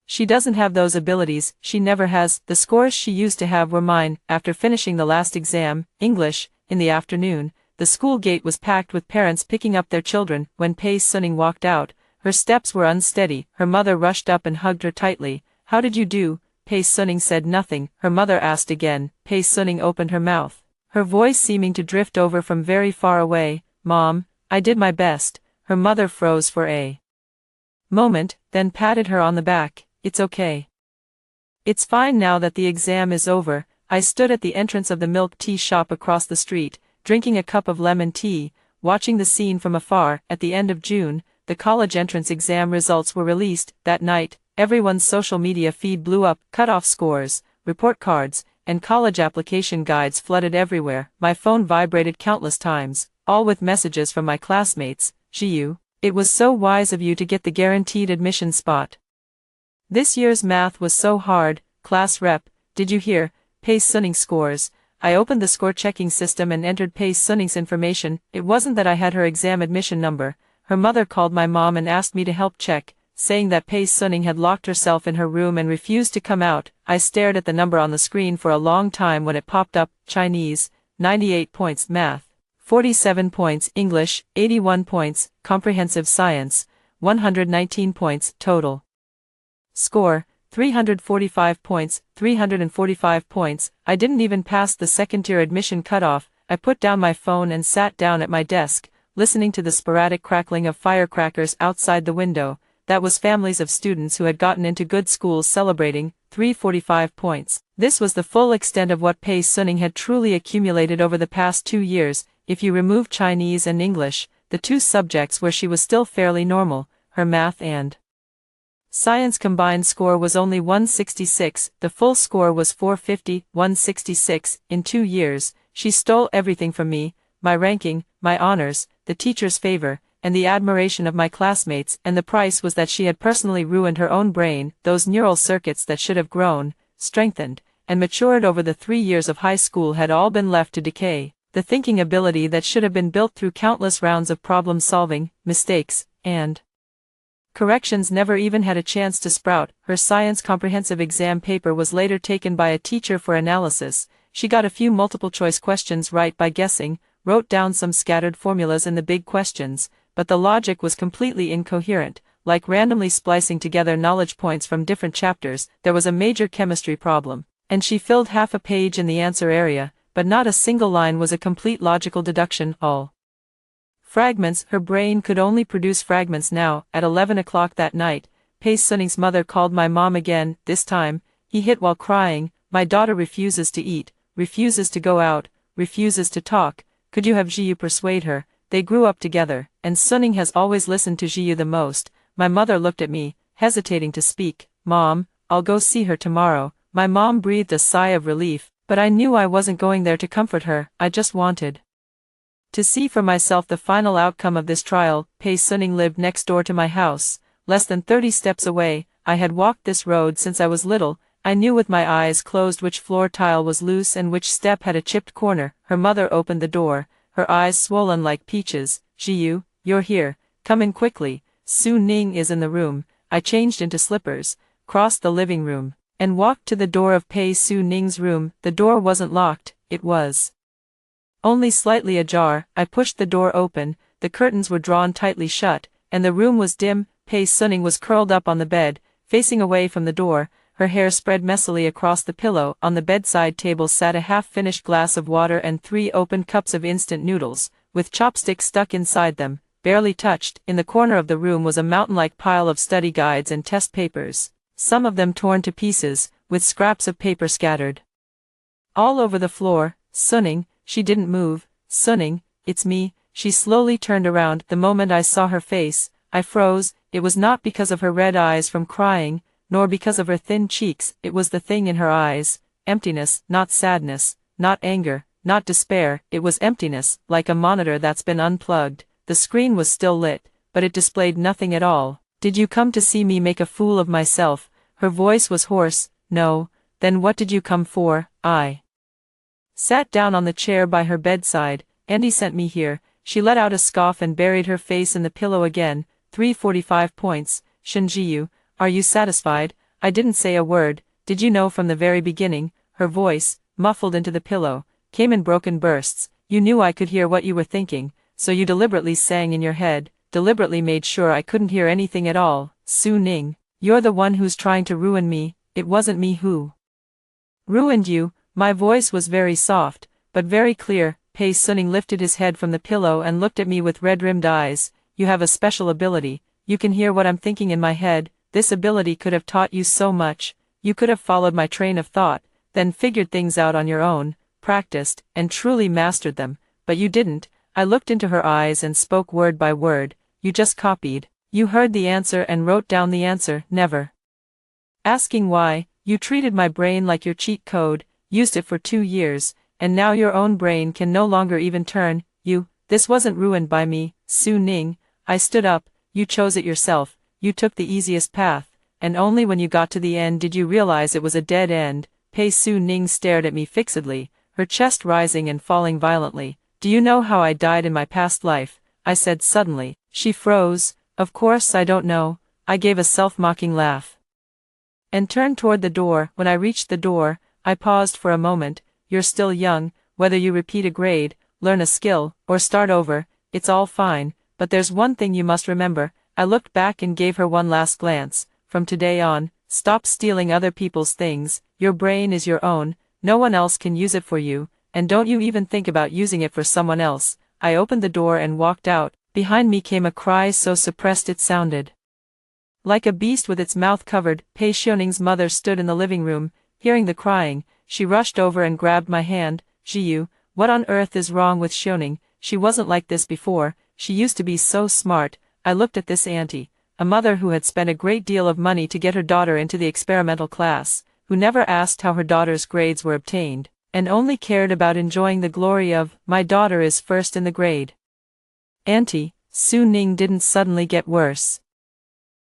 She doesn't have those abilities, she never has. The scores she used to have were mine. After finishing the last exam, English, in the afternoon, the school gate was packed with parents picking up their children. When Pei Suning walked out, her steps were unsteady. Her mother rushed up and hugged her tightly. "How did you do?" Pei Suning said nothing. Her mother asked again. Pei Suning opened her mouth, her voice seeming to drift over from very far away. "Mom, I did my best." Her mother froze for a moment, then patted her on the back. "It's okay. It's fine now that the exam is over." I stood at the entrance of the milk tea shop across the street, drinking a cup of lemon tea, watching the scene from afar. At the end of June, the college entrance exam results were released. That night, everyone's social media feed blew up. Cut-off scores, report cards, and college application guides flooded everywhere. My phone vibrated countless times, all with messages from my classmates. "Jiyu, it was so wise of you to get the guaranteed admission spot. This year's math was so hard." Class rep, "Did you hear? Pei Suning scores." I opened the score-checking system and entered Pei Suning's information. It wasn't that I had her exam admission number. Her mother called my mom and asked me to help check, saying that Pei Suning had locked herself in her room and refused to come out. I stared at the number on the screen for a long time when it popped up. Chinese, 98 points. Math, 47 points. English, 81 points. Comprehensive science, 119 points. Total score, 345 points. 345 points. I didn't even pass the second-tier admission cutoff. I put down my phone and sat down at my desk, listening to the sporadic crackling of firecrackers outside the window. That was families of students who had gotten into good schools celebrating. 345 points. This was the full extent of what Pei Suning had truly accumulated over the past 2 years. If you remove Chinese and English, the two subjects where she was still fairly normal, her math and science combined score was only 166, the full score was 450. 166. In 2 years, she stole everything from me: my ranking, my honors, the teacher's favor, and the admiration of my classmates, and the price was that she had personally ruined her own brain. Those neural circuits that should have grown, strengthened, and matured over the 3 years of high school had all been left to decay. The thinking ability that should have been built through countless rounds of problem-solving, mistakes, and corrections never even had a chance to sprout. Her science comprehensive exam paper was later taken by a teacher for analysis. She got a few multiple-choice questions right by guessing, wrote down some scattered formulas in the big questions, but the logic was completely incoherent, like randomly splicing together knowledge points from different chapters. There was a major chemistry problem, and she filled half a page in the answer area, but not a single line was a complete logical deduction. All fragments. Her brain could only produce fragments now. At 11 o'clock that night, Pei Suning's mother called my mom again. This time, he hit while crying. "My daughter refuses to eat, refuses to go out, refuses to talk. Could you have Jiyu persuade her?" They grew up together, and Suning has always listened to Jiyu the most. My mother looked at me, hesitating to speak. "Mom, I'll go see her tomorrow." My mom breathed a sigh of relief, but I knew I wasn't going there to comfort her. I just wanted to see for myself the final outcome of this trial. Pei Suning lived next door to my house, less than 30 steps away. I had walked this road since I was little. I knew with my eyes closed which floor tile was loose and which step had a chipped corner. Her mother opened the door, her eyes swollen like peaches. "Jiyu, you're here. Come in quickly. Su Ning is in the room." I changed into slippers, crossed the living room, and walked to the door of Pei Su Ning's room. The door wasn't locked, it was only slightly ajar. I pushed the door open, the curtains were drawn tightly shut, and the room was dim. Pei Suning was curled up on the bed, facing away from the door, her hair spread messily across the pillow. On the bedside table sat a half-finished glass of water and 3 open cups of instant noodles, with chopsticks stuck inside them, barely touched. In the corner of the room was a mountain-like pile of study guides and test papers, some of them torn to pieces, with scraps of paper scattered all over the floor. "Suning." She didn't move. "Suning, it's me." She slowly turned around. The moment I saw her face, I froze. It was not because of her red eyes from crying, nor because of her thin cheeks, it was the thing in her eyes. Emptiness, not sadness, not anger, not despair, it was emptiness, like a monitor that's been unplugged. The screen was still lit, but it displayed nothing at all. "Did you come to see me make a fool of myself?" Her voice was hoarse. "No." "Then what did you come for?" I sat down on the chair by her bedside. "Andy sent me here." She let out a scoff and buried her face in the pillow again. 345 points. "Shinji-yu, are you satisfied?" I didn't say a word. "Did you know from the very beginning?" Her voice, muffled into the pillow, came in broken bursts. "You knew I could hear what you were thinking, so you deliberately sang in your head, deliberately made sure I couldn't hear anything at all." "Su Ning, you're the one who's trying to ruin me. It wasn't me who ruined you." My voice was very soft, but very clear. Pei Suning lifted his head from the pillow and looked at me with red-rimmed eyes. "You have a special ability. You can hear what I'm thinking in my head. This ability could have taught you so much. You could have followed my train of thought, then figured things out on your own, practiced, and truly mastered them, but you didn't." I looked into her eyes and spoke word by word. "You just copied. You heard the answer and wrote down the answer, never asking why. You treated my brain like your cheat code, used it for 2 years, and now your own brain can no longer even turn. This wasn't ruined by me, Su Ning." I stood up. "You chose it yourself. You took the easiest path, and only when you got to the end did you realize it was a dead end." Pei Su Ning stared at me fixedly, her chest rising and falling violently. "Do you know how I died in my past life?" I said suddenly. She froze. "Of course I don't know." I gave a self-mocking laugh and turned toward the door. When I reached the door, I paused for a moment. "You're still young. Whether you repeat a grade, learn a skill, or start over, it's all fine, but there's one thing you must remember." I looked back and gave her one last glance. "From today on, stop stealing other people's things. Your brain is your own, no one else can use it for you, and don't you even think about using it for someone else." I opened the door and walked out. Behind me came a cry so suppressed it sounded like a beast with its mouth covered. Pei Xioning's mother stood in the living room. Hearing the crying, she rushed over and grabbed my hand. "Jiyu, what on earth is wrong with Xioning? She wasn't like this before. She used to be so smart." I looked at this auntie, a mother who had spent a great deal of money to get her daughter into the experimental class, who never asked how her daughter's grades were obtained, and only cared about enjoying the glory of, "My daughter is first in the grade." "Auntie," Su Ning didn't suddenly get worse.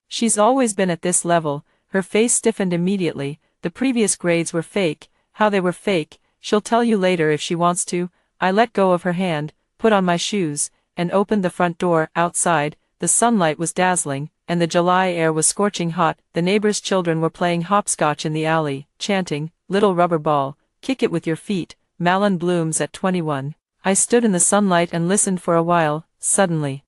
"She's always been at this level." Her face stiffened immediately. "The previous grades were fake. How they were fake, she'll tell you later if she wants to." I let go of her hand, put on my shoes, and opened the front door. Outside, the sunlight was dazzling, and the July air was scorching hot. The neighbors' children were playing hopscotch in the alley, chanting, "Little rubber ball, kick it with your feet, Malin blooms at 21. I stood in the sunlight and listened for a while, suddenly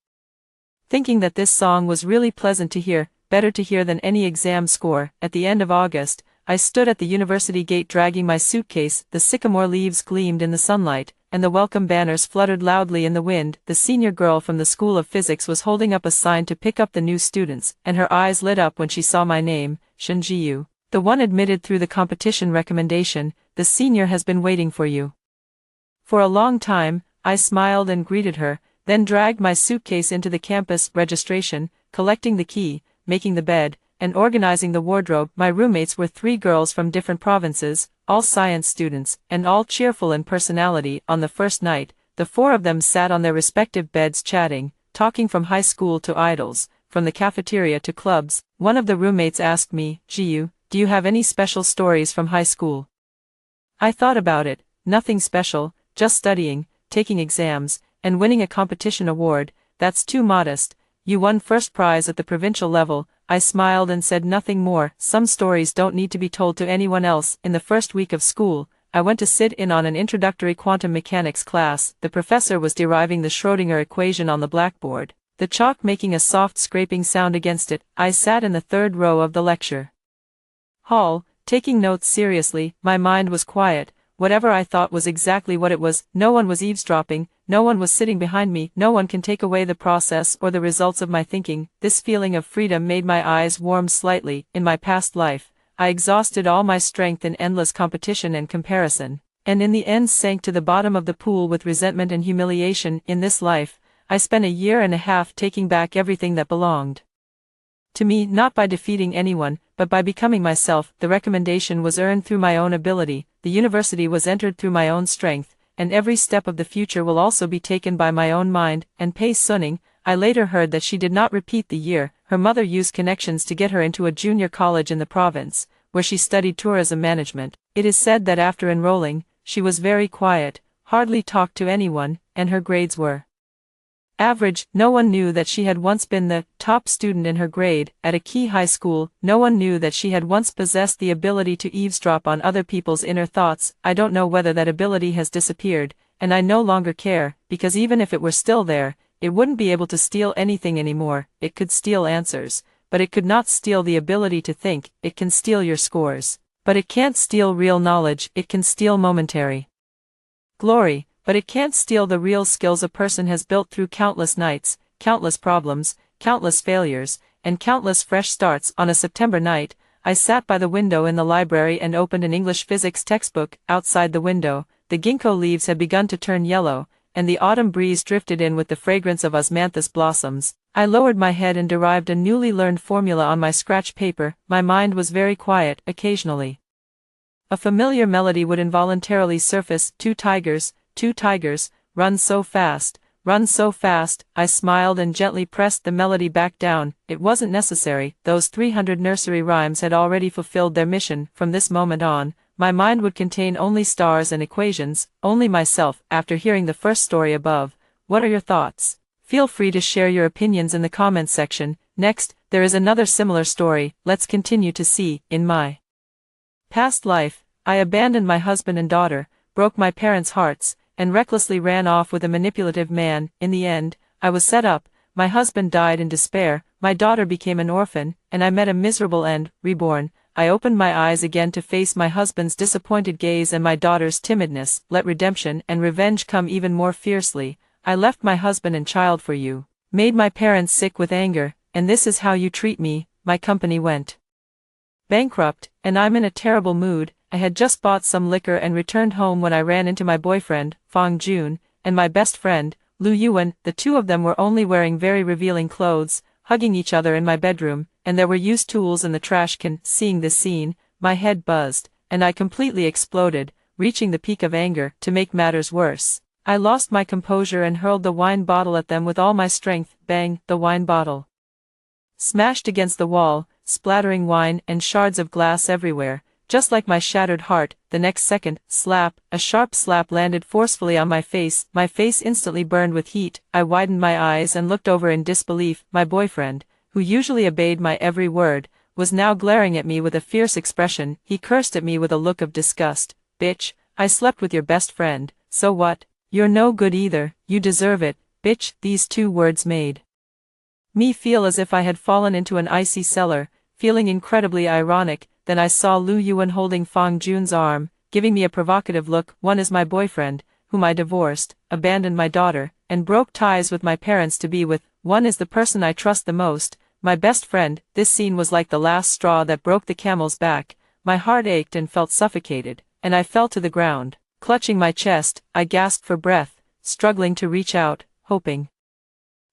thinking that this song was really pleasant to hear, better to hear than any exam score. At the end of August, I stood at the university gate dragging my suitcase. The sycamore leaves gleamed in the sunlight, and the welcome banners fluttered loudly in the wind. The senior girl from the School of Physics was holding up a sign to pick up the new students, and her eyes lit up when she saw my name, Shinji-yu, the one admitted through the competition recommendation. "The senior has been waiting for you for a long time." I smiled and greeted her, then dragged my suitcase into the campus registration, collecting the key, making the bed, and organizing the wardrobe. My roommates were 3 girls from different provinces, all science students, and all cheerful in personality. On the first night, the 4 of them sat on their respective beds chatting, talking from high school to idols, from the cafeteria to clubs. One of the roommates asked me, "Jiyu, do you have any special stories from high school?" I thought about it. "Nothing special, just studying, taking exams, and winning a competition award." "That's too modest. You won first prize at the provincial level." I smiled and said nothing more. "Some stories don't need to be told to anyone else." In the first week of school, I went to sit in on an introductory quantum mechanics class. The professor was deriving the Schrödinger equation on the blackboard, the chalk making a soft scraping sound against it. I sat in the 3rd row of the lecture hall, taking notes seriously. My mind was quiet. Whatever I thought was exactly what it was. No one was eavesdropping, no one was sitting behind me. No one can take away the process or the results of my thinking. This feeling of freedom made my eyes warm slightly. In my past life, I exhausted all my strength in endless competition and comparison, and in the end sank to the bottom of the pool with resentment and humiliation. In this life, I spent a year and a half taking back everything that belonged to me, not by defeating anyone, but by becoming myself, the recommendation was earned through my own ability, the university was entered through my own strength, and every step of the future will also be taken by my own mind, and Pei Suning. I later heard that she did not repeat the year. Her mother used connections to get her into a junior college in the province, where she studied tourism management. It is said that after enrolling, she was very quiet, hardly talked to anyone, and her grades were average. No one knew that she had once been the top student in her grade at a key high school. No one knew that she had once possessed the ability to eavesdrop on other people's inner thoughts. I don't know whether that ability has disappeared, and I no longer care, because even if it were still there, it wouldn't be able to steal anything anymore. It could steal answers, but it could not steal the ability to think. It can steal your scores, but it can't steal real knowledge. It can steal momentary glory, but it can't steal the real skills a person has built through countless nights, countless problems, countless failures, and countless fresh starts. On a September night, I sat by the window in the library and opened an English physics textbook. Outside the window, the ginkgo leaves had begun to turn yellow, and the autumn breeze drifted in with the fragrance of osmanthus blossoms. I lowered my head and derived a newly learned formula on my scratch paper. My mind was very quiet. Occasionally, a familiar melody would involuntarily surface. Two tigers, run so fast, run so fast. I smiled and gently pressed the melody back down. It wasn't necessary. Those 300 nursery rhymes had already fulfilled their mission. From this moment on, my mind would contain only stars and equations, only myself. After hearing the first story above, what are your thoughts? Feel free to share your opinions in the comments section. Next, there is another similar story. Let's continue to see. In my past life, I abandoned my husband and daughter, broke my parents' hearts, and recklessly ran off with a manipulative man. In the end, I was set up, my husband died in despair, my daughter became an orphan, and I met a miserable end. Reborn, I opened my eyes again to face my husband's disappointed gaze and my daughter's timidness. Let redemption and revenge come even more fiercely. I left my husband and child for you, made my parents sick with anger, and this is how you treat me. My company went bankrupt, and I'm in a terrible mood. I had just bought some liquor and returned home when I ran into my boyfriend, Fang Jun, and my best friend, Lu Yuan. The two of them were only wearing very revealing clothes, hugging each other in my bedroom, and there were used tools in the trash can. Seeing this scene, my head buzzed, and I completely exploded, reaching the peak of anger. To make matters worse, I lost my composure and hurled the wine bottle at them with all my strength. Bang! The wine bottle smashed against the wall, splattering wine and shards of glass everywhere, just like my shattered heart. The next second, slap, a sharp slap landed forcefully on my face. My face instantly burned with heat. I widened my eyes and looked over in disbelief. My boyfriend, who usually obeyed my every word, was now glaring at me with a fierce expression. He cursed at me with a look of disgust. Bitch, I slept with your best friend, so what? You're no good either. You deserve it, bitch. These two words made me feel as if I had fallen into an icy cellar, feeling incredibly ironic. Then I saw Lu Yuan holding Fang Jun's arm, giving me a provocative look. One is my boyfriend, whom I divorced, abandoned my daughter, and broke ties with my parents to be with. One is the person I trust the most, my best friend. This scene was like the last straw that broke the camel's back. My heart ached and felt suffocated, and I fell to the ground. Clutching my chest, I gasped for breath, struggling to reach out, hoping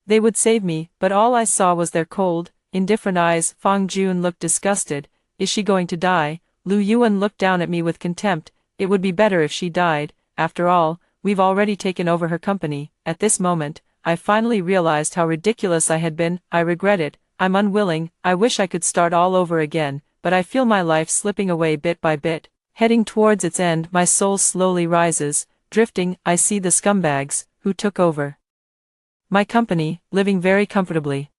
they would save me, but all I saw was their cold, indifferent eyes. Fang Jun looked disgusted. Is she going to die? Lu Yuan looked down at me with contempt. It would be better if she died. After all, we've already taken over her company. At this moment, I finally realized how ridiculous I had been. I regret it. I'm unwilling. I wish I could start all over again, but I feel my life slipping away bit by bit, heading towards its end. My soul slowly rises, drifting. I see the scumbags, who took over my company, living very comfortably.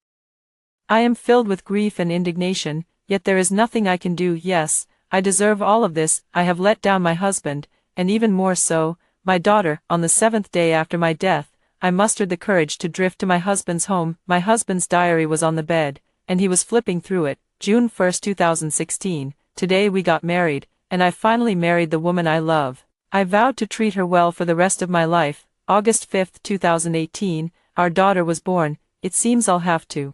I am filled with grief and indignation. Yet there is nothing I can do. Yes, I deserve all of this. I have let down my husband, and even more so, my daughter. On the 7th day after my death, I mustered the courage to drift to my husband's home. My husband's diary was on the bed, and he was flipping through it. June 1, 2016, today we got married, and I finally married the woman I love. I vowed to treat her well for the rest of my life. August 5, 2018, our daughter was born. It seems I'll have to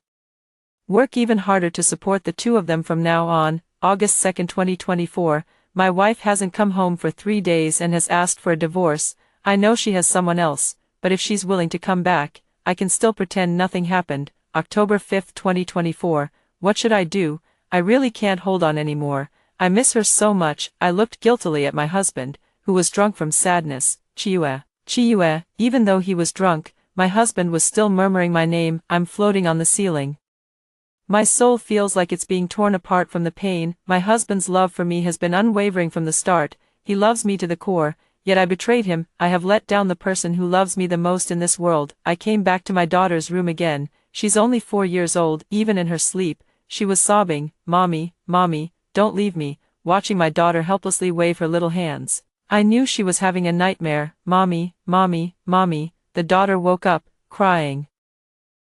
work even harder to support the two of them from now on. August 2, 2024, my wife hasn't come home for 3 days and has asked for a divorce. I know she has someone else, but if she's willing to come back, I can still pretend nothing happened. October 5, 2024, what should I do? I really can't hold on anymore. I miss her so much. I looked guiltily at my husband, who was drunk from sadness. Chiue, Chiue. Even though he was drunk, my husband was still murmuring my name. I'm floating on the ceiling. My soul feels like it's being torn apart from the pain. My husband's love for me has been unwavering from the start. He loves me to the core, yet I betrayed him. I have let down the person who loves me the most in this world. I came back to my daughter's room again. She's only 4 years old. Even in her sleep, she was sobbing, "Mommy, Mommy, don't leave me," watching my daughter helplessly wave her little hands. I knew she was having a nightmare. "Mommy, Mommy, Mommy." The daughter woke up, crying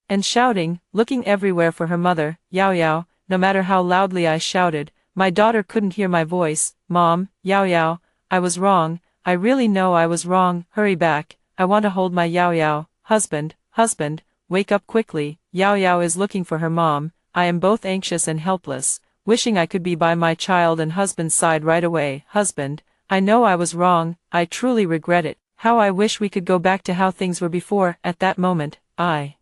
and shouting, looking everywhere for her mother. Yao Yao. No matter how loudly I shouted, my daughter couldn't hear my voice. "Mom, Yao Yao, I was wrong. I really know I was wrong. Hurry back. I want to hold my Yao Yao." Husband, husband, wake up quickly. Yao Yao is looking for her mom. I am both anxious and helpless, wishing I could be by my child and husband's side right away. Husband, I know I was wrong. I truly regret it. How I wish we could go back to how things were before. At that moment, I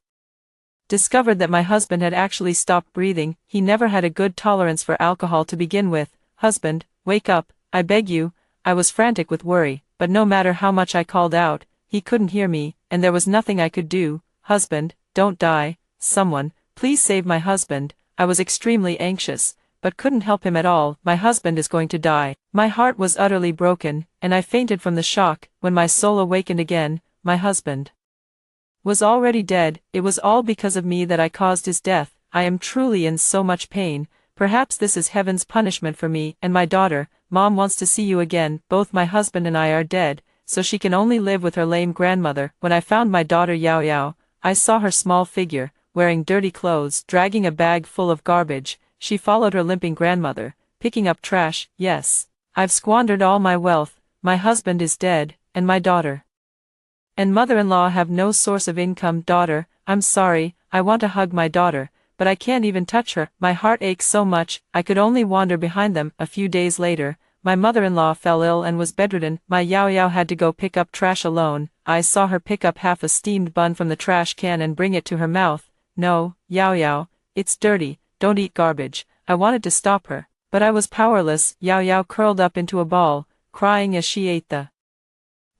discovered that my husband had actually stopped breathing. He never had a good tolerance for alcohol to begin with. Husband, wake up, I beg you. I was frantic with worry, but no matter how much I called out, he couldn't hear me, and there was nothing I could do. Husband, don't die. Someone, please save my husband. I was extremely anxious, but couldn't help him at all. My husband is going to die. My heart was utterly broken, and I fainted from the shock. When my soul awakened again, my husband was already dead. It was all because of me that I caused his death. I am truly in so much pain. Perhaps this is heaven's punishment for me and my daughter. Mom wants to see you again. Both my husband and I are dead, so she can only live with her lame grandmother. When I found my daughter Yao Yao, I saw her small figure, wearing dirty clothes, dragging a bag full of garbage. She followed her limping grandmother, picking up trash. Yes, I've squandered all my wealth. My husband is dead, and my daughter and mother-in-law have no source of income. Daughter, I'm sorry. I want to hug my daughter, but I can't even touch her. My heart aches so much, I could only wander behind them. A few days later, my mother-in-law fell ill and was bedridden. My Yao Yao had to go pick up trash alone. I saw her pick up half a steamed bun from the trash can and bring it to her mouth. No, Yao Yao, it's dirty. Don't eat garbage. I wanted to stop her, but I was powerless. Yao Yao curled up into a ball, crying as she ate the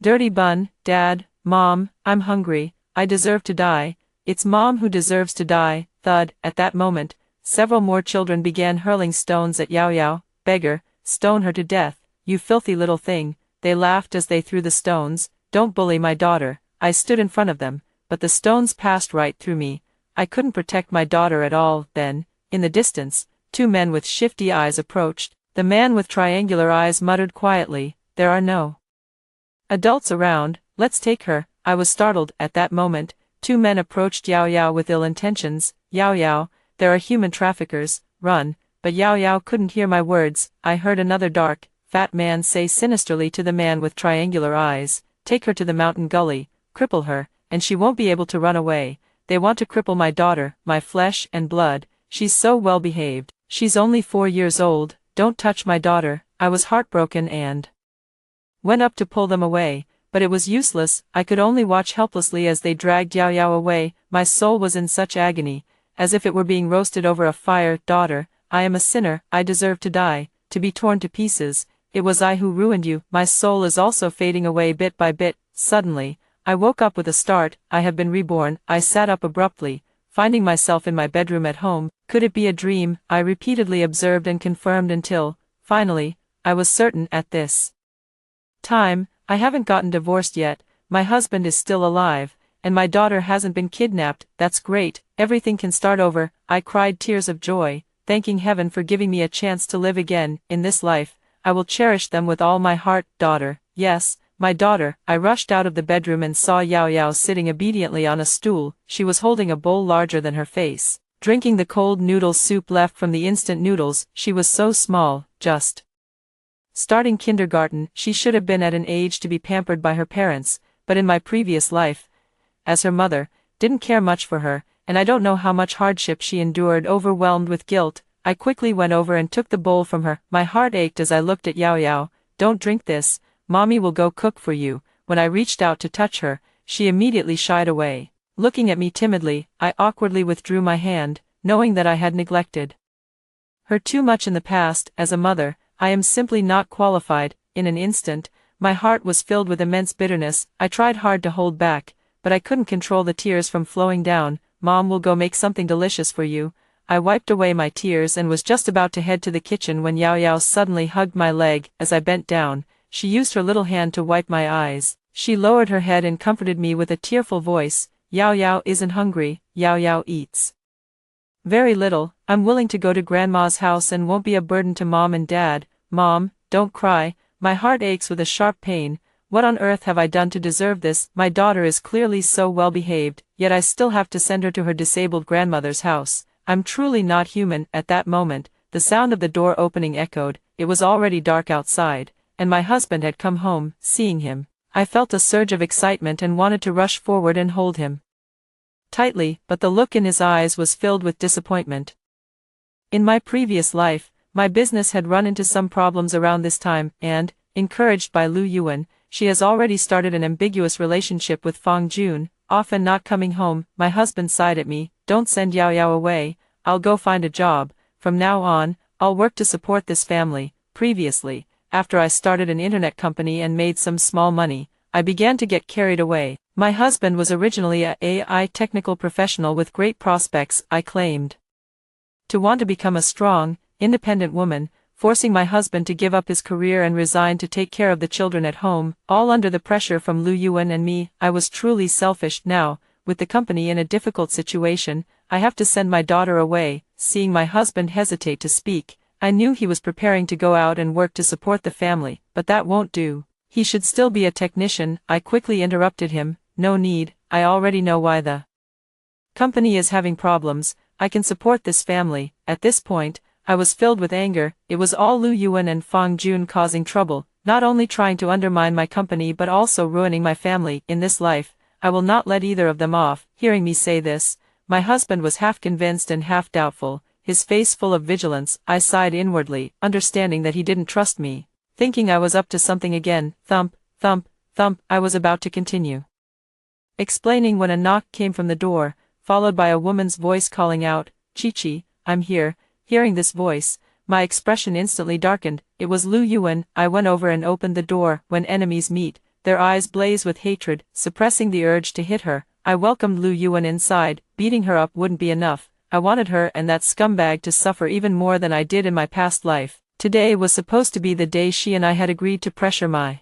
dirty bun. Dad, Mom, I'm hungry. I deserve to die. It's Mom who deserves to die. Thud. At that moment, several more children began hurling stones at Yao Yao. Beggar, stone her to death, you filthy little thing. They laughed as they threw the stones. Don't bully my daughter. I stood in front of them, but the stones passed right through me. I couldn't protect my daughter at all. Then, in the distance, 2 men with shifty eyes approached. The man with triangular eyes muttered quietly, "There are no adults around. Let's take her." I was startled. At that moment, 2 men approached Yao Yao with ill intentions. "Yao Yao, there are human traffickers, run." But Yao Yao couldn't hear my words. I heard another dark, fat man say sinisterly to the man with triangular eyes, "Take her to the mountain gully, cripple her, and she won't be able to run away. They want to cripple my daughter, my flesh and blood. She's so well behaved. She's only 4 years old. Don't touch my daughter." I was heartbroken and went up to pull them away, but it was useless. I could only watch helplessly as they dragged Yao Yao away. My soul was in such agony, as if it were being roasted over a fire. Daughter, I am a sinner. I deserve to die, to be torn to pieces. It was I who ruined you. My soul is also fading away bit by bit. Suddenly, I woke up with a start. I have been reborn. I sat up abruptly, finding myself in my bedroom at home. Could it be a dream? I repeatedly observed and confirmed until, finally, I was certain. At this time, I haven't gotten divorced yet, my husband is still alive, and my daughter hasn't been kidnapped. That's great. Everything can start over. I cried tears of joy, thanking heaven for giving me a chance to live again. In this life, I will cherish them with all my heart. Daughter, yes, my daughter. I rushed out of the bedroom and saw Yao Yao sitting obediently on a stool. She was holding a bowl larger than her face, drinking the cold noodle soup left from the instant noodles. She was so small, just starting kindergarten. She should have been at an age to be pampered by her parents, but in my previous life, as her mother, didn't care much for her, and I don't know how much hardship she endured. Overwhelmed with guilt, I quickly went over and took the bowl from her. My heart ached as I looked at Yao Yao. "Don't drink this. Mommy will go cook for you." When I reached out to touch her, she immediately shied away. Looking at me timidly, I awkwardly withdrew my hand, knowing that I had neglected Her too much in the past. As a mother, I am simply not qualified. In an instant, my heart was filled with immense bitterness. I tried hard to hold back, but I couldn't control the tears from flowing down. Mom will go make something delicious for you. I wiped away my tears and was just about to head to the kitchen when Yao Yao suddenly hugged my leg. As I bent down, she used her little hand to wipe my eyes. She lowered her head and comforted me with a tearful voice. Yao Yao isn't hungry, Yao Yao eats very little. I'm willing to go to Grandma's house and won't be a burden to Mom and Dad. Mom, don't cry. My heart aches with a sharp pain. What on earth have I done to deserve this? My daughter is clearly so well behaved, yet I still have to send her to her disabled grandmother's house. I'm truly not human. At that moment, the sound of the door opening echoed. It was already dark outside, and my husband had come home. Seeing him, I felt a surge of excitement and wanted to rush forward and hold him tightly, but the look in his eyes was filled with disappointment. In my previous life, my business had run into some problems around this time, and, encouraged by Lu Yuan, she has already started an ambiguous relationship with Fang Jun, often not coming home. My husband sighed at me. Don't send Yao Yao away, I'll go find a job. From now on, I'll work to support this family. Previously, after I started an internet company and made some small money, I began to get carried away. My husband was originally a AI technical professional with great prospects. I claimed to want to become a strong, independent woman, forcing my husband to give up his career and resign to take care of the children at home, all under the pressure from Lu Yuan and me. I was truly selfish. Now, with the company in a difficult situation, I have to send my daughter away. Seeing my husband hesitate to speak, I knew he was preparing to go out and work to support the family, but that won't do. He should still be a technician. I quickly interrupted him. No need, I already know why the company is having problems. I can support this family. At this point, I was filled with anger. It was all Lu Yuan and Fang Jun causing trouble, not only trying to undermine my company but also ruining my family. In this life, I will not let either of them off. Hearing me say this, my husband was half convinced and half doubtful, his face full of vigilance. I sighed inwardly, understanding that he didn't trust me. Thinking I was up to something again, thump, thump, thump, I was about to continue explaining when a knock came from the door, followed by a woman's voice calling out, Chi-Chi, I'm here. Hearing this voice, my expression instantly darkened. It was Lu Yuan. I went over and opened the door. When enemies meet, their eyes blaze with hatred. Suppressing the urge to hit her, I welcomed Lu Yuan inside. Beating her up wouldn't be enough. I wanted her and that scumbag to suffer even more than I did in my past life. Today was supposed to be the day she and I had agreed to pressure my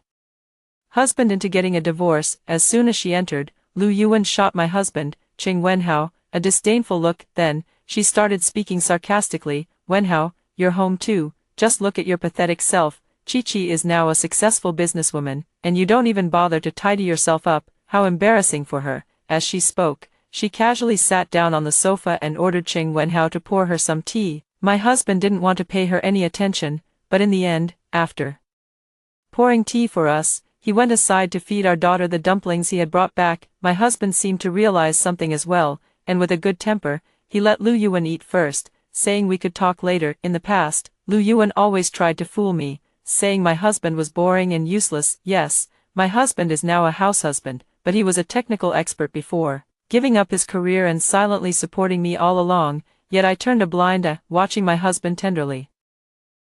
husband into getting a divorce. As soon as she entered, Lu Yuan shot my husband, Qing Wenhao, a disdainful look. Then, she started speaking sarcastically. Wenhao, you're home too. Just look at your pathetic self. Chi-Chi is now a successful businesswoman, and you don't even bother to tidy yourself up. How embarrassing for her. As she spoke, she casually sat down on the sofa and ordered Qing Wenhao to pour her some tea. My husband didn't want to pay her any attention, but in the end, after pouring tea for us, he went aside to feed our daughter the dumplings he had brought back. My husband seemed to realize something as well, and with a good temper, he let Lu Yuan eat first, saying we could talk later. In the past, Lu Yuan always tried to fool me, saying my husband was boring and useless. Yes, my husband is now a house husband, but he was a technical expert before, giving up his career and silently supporting me all along, yet I turned a blind eye, watching my husband tenderly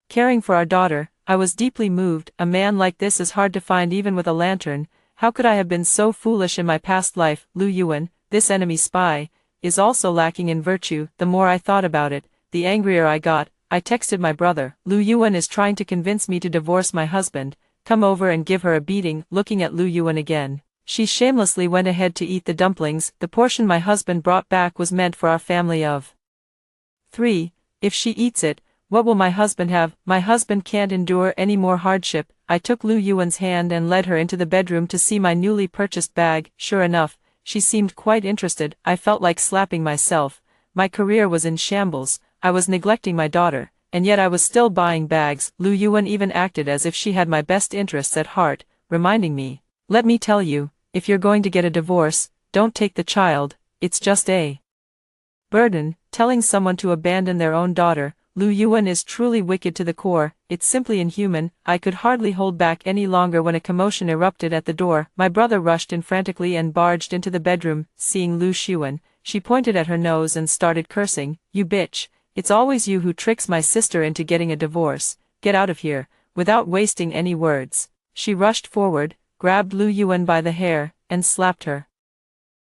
caring for our daughter. I was deeply moved. A man like this is hard to find even with a lantern. How could I have been so foolish in my past life? Lu Yuan, this enemy spy, is also lacking in virtue. The more I thought about it, the angrier I got. I texted my brother. Lu Yuan is trying to convince me to divorce my husband. Come over and give her a beating. Looking at Lu Yuan again, she shamelessly went ahead to eat the dumplings. The portion my husband brought back was meant for our family of 3. If she eats it, what will my husband have? My husband can't endure any more hardship. I took Lu Yuan's hand and led her into the bedroom to see my newly purchased bag. Sure enough, she seemed quite interested. I felt like slapping myself. My career was in shambles, I was neglecting my daughter, and yet I was still buying bags. Lu Yuan even acted as if she had my best interests at heart, reminding me, let me tell you, if you're going to get a divorce, don't take the child, it's just a burden. Telling someone to abandon their own daughter, Lu Yuan is truly wicked to the core. It's simply inhuman. I could hardly hold back any longer when a commotion erupted at the door. My brother rushed in frantically and barged into the bedroom. Seeing Lu Yuan, she pointed at her nose and started cursing. You bitch. It's always you who tricks my sister into getting a divorce. Get out of here, without wasting any words. She rushed forward, grabbed Lu Yuan by the hair, and slapped her.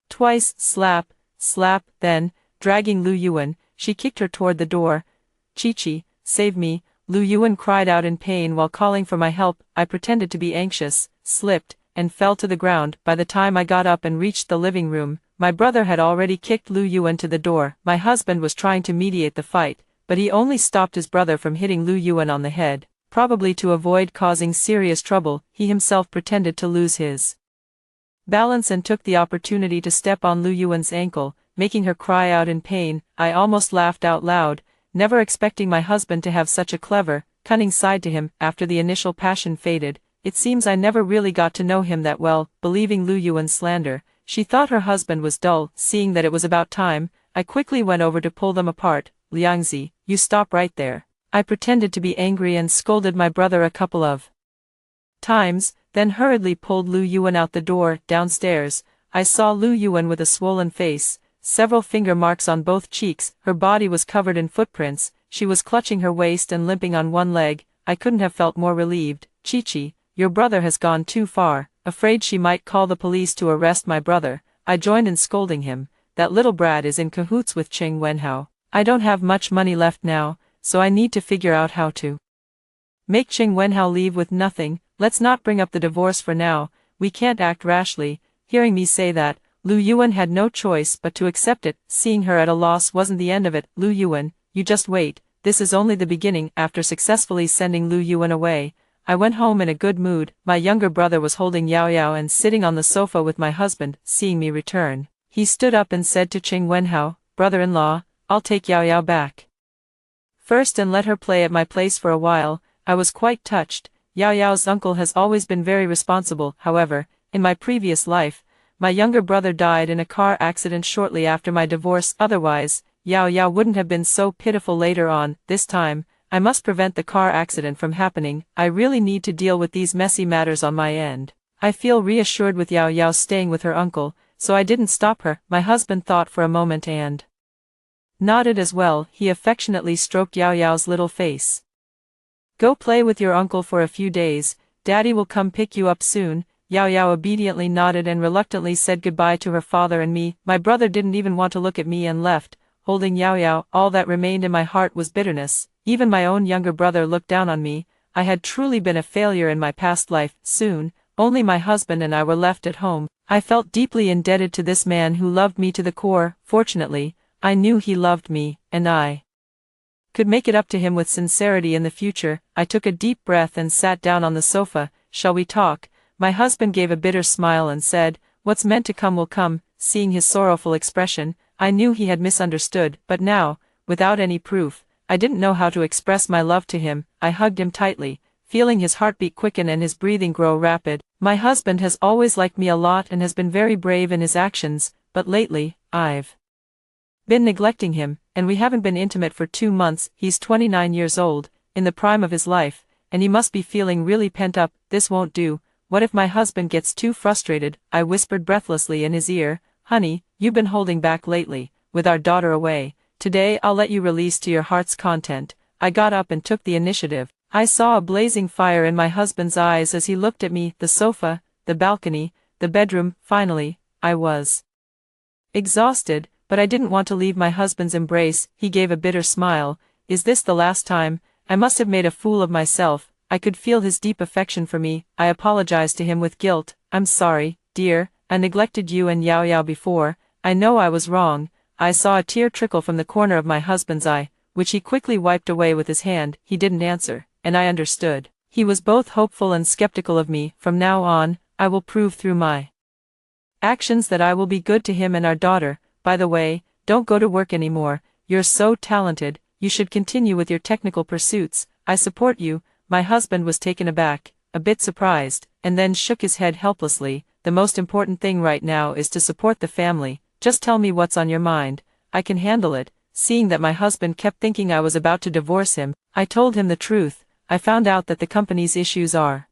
Twice, slap, slap, then, dragging Lu Yuan, she kicked her toward the door. Chi-Chi, save me, Lu Yuan cried out in pain while calling for my help. I pretended to be anxious, slipped, and fell to the ground. By the time I got up and reached the living room, my brother had already kicked Lu Yuan to the door. My husband was trying to mediate the fight, but he only stopped his brother from hitting Lu Yuan on the head. Probably to avoid causing serious trouble, he himself pretended to lose his balance and took the opportunity to step on Lu Yuan's ankle, making her cry out in pain. I almost laughed out loud, never expecting my husband to have such a clever, cunning side to him. After the initial passion faded, it seems I never really got to know him that well. Believing Lu Yuan's slander, she thought her husband was dull. Seeing that it was about time, I quickly went over to pull them apart. Liangzi, you stop right there. I pretended to be angry and scolded my brother a couple of times, then hurriedly pulled Lu Yuan out the door. Downstairs, I saw Lu Yuan with a swollen face, several finger marks on both cheeks. Her body was covered in footprints. She was clutching her waist and limping on one leg. I couldn't have felt more relieved. Chi-Chi, your brother has gone too far. Afraid she might call the police to arrest my brother, I joined in scolding him. That little brat is in cahoots with Cheng Wenhao. I don't have much money left now, so I need to figure out how to make Cheng Wenhao leave with nothing. Let's not bring up the divorce for now. We can't act rashly. Hearing me say that, Lu Yuan had no choice but to accept it. Seeing her at a loss wasn't the end of it. Lu Yuan, you just wait. This is only the beginning. After successfully sending Lu Yuan away, I went home in a good mood. My younger brother was holding Yao Yao and sitting on the sofa with my husband. Seeing me return, he stood up and said to Cheng Wenhao, brother-in-law, I'll take Yao Yao back first and let her play at my place for a while. I was quite touched. Yao Yao's uncle has always been very responsible. However, in my previous life, my younger brother died in a car accident shortly after my divorce. Otherwise, Yao Yao wouldn't have been so pitiful later on. This time, I must prevent the car accident from happening. I really need to deal with these messy matters on my end. I feel reassured with Yao Yao staying with her uncle, so I didn't stop her. My husband thought for a moment and nodded as well. He affectionately stroked Yao Yao's little face. Go play with your uncle for a few days. Daddy will come pick you up soon. Yao Yao obediently nodded and reluctantly said goodbye to her father and me. My brother didn't even want to look at me and left, holding Yao Yao. All that remained in my heart was bitterness. Even my own younger brother looked down on me. I had truly been a failure in my past life. Soon, only my husband and I were left at home. I felt deeply indebted to this man who loved me to the core. Fortunately, I knew he loved me, and I could make it up to him with sincerity in the future. I took a deep breath and sat down on the sofa. Shall we talk? My husband gave a bitter smile and said, what's meant to come will come. Seeing his sorrowful expression, I knew he had misunderstood, but now, without any proof, I didn't know how to express my love to him. I hugged him tightly, feeling his heartbeat quicken and his breathing grow rapid. My husband has always liked me a lot and has been very brave in his actions, but lately, I've been neglecting him, and we haven't been intimate for 2 months. He's 29 years old, in the prime of his life, and he must be feeling really pent up. This won't do. What if my husband gets too frustrated? I whispered breathlessly in his ear, honey, you've been holding back lately, with our daughter away. Today I'll let you release to your heart's content. I got up and took the initiative. I saw a blazing fire in my husband's eyes as he looked at me. The sofa, the balcony, the bedroom. Finally, I was exhausted, but I didn't want to leave my husband's embrace. He gave a bitter smile. Is this the last time? I must have made a fool of myself. I could feel his deep affection for me. I apologized to him with guilt. I'm sorry, dear. I neglected you and Yao Yao before. I know I was wrong. I saw a tear trickle from the corner of my husband's eye, which he quickly wiped away with his hand. He didn't answer, and I understood. He was both hopeful and skeptical of me. From now on, I will prove through my actions that I will be good to him and our daughter. By the way, don't go to work anymore. You're so talented. You should continue with your technical pursuits. I support you. My husband was taken aback, a bit surprised, and then shook his head helplessly. The most important thing right now is to support the family. Just tell me what's on your mind. I can handle it. Seeing that my husband kept thinking I was about to divorce him, I told him the truth. I found out that the company's issues are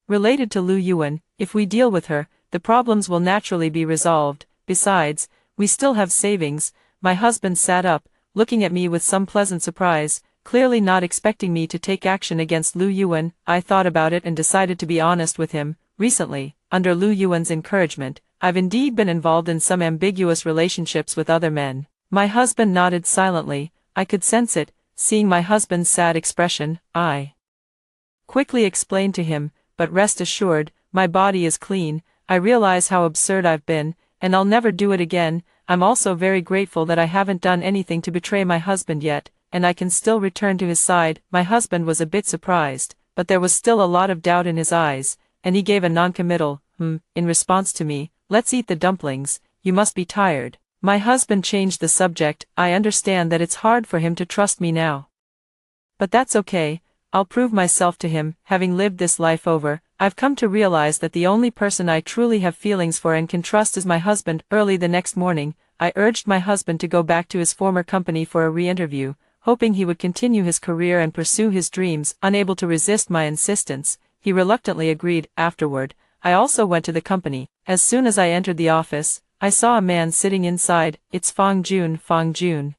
related to Lu Yuan. If we deal with her, the problems will naturally be resolved. Besides, we still have savings. My husband sat up, looking at me with some pleasant surprise, clearly not expecting me to take action against Lu Yuan. I thought about it and decided to be honest with him. Recently, under Lu Yuan's encouragement, I've indeed been involved in some ambiguous relationships with other men. My husband nodded silently. I could sense it. Seeing my husband's sad expression, I quickly explained to him, but rest assured, my body is clean. I realize how absurd I've been, and I'll never do it again. I'm also very grateful that I haven't done anything to betray my husband yet, and I can still return to his side. My husband was a bit surprised, but there was still a lot of doubt in his eyes, and he gave a non-committal, in response to me. Let's eat the dumplings, you must be tired. My husband changed the subject. I understand that it's hard for him to trust me now. But that's okay, I'll prove myself to him. Having lived this life over, I've come to realize that the only person I truly have feelings for and can trust is my husband. Early the next morning, I urged my husband to go back to his former company for a re-interview, hoping he would continue his career and pursue his dreams. Unable to resist my insistence, he reluctantly agreed. Afterward, I also went to the company. As soon as I entered the office, I saw a man sitting inside. It's Fang Jun. Fang Jun,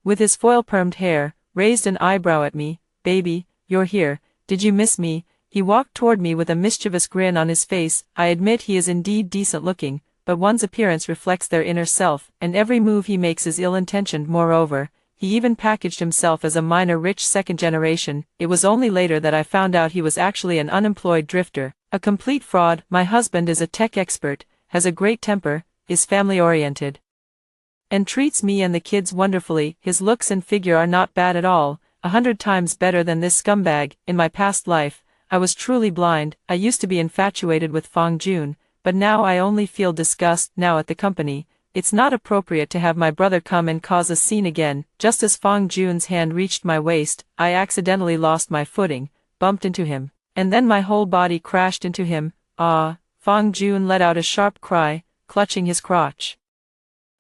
with his foil-permed hair, raised an eyebrow at me. Baby, you're here, did you miss me? He walked toward me with a mischievous grin on his face. I admit he is indeed decent-looking, but one's appearance reflects their inner self, and every move he makes is ill-intentioned. Moreover, he even packaged himself as a minor rich second generation. It was only later that I found out he was actually an unemployed drifter, a complete fraud. My husband is a tech expert, has a great temper, is family-oriented, and treats me and the kids wonderfully. His looks and figure are not bad at all, 100 times better than this scumbag. In my past life, I was truly blind. I used to be infatuated with Fang Jun, but now I only feel disgust. Now at the company, it's not appropriate to have my brother come and cause a scene again. Just as Fang Jun's hand reached my waist, I accidentally lost my footing, bumped into him, and then my whole body crashed into him. Ah! Fang Jun let out a sharp cry, clutching his crotch.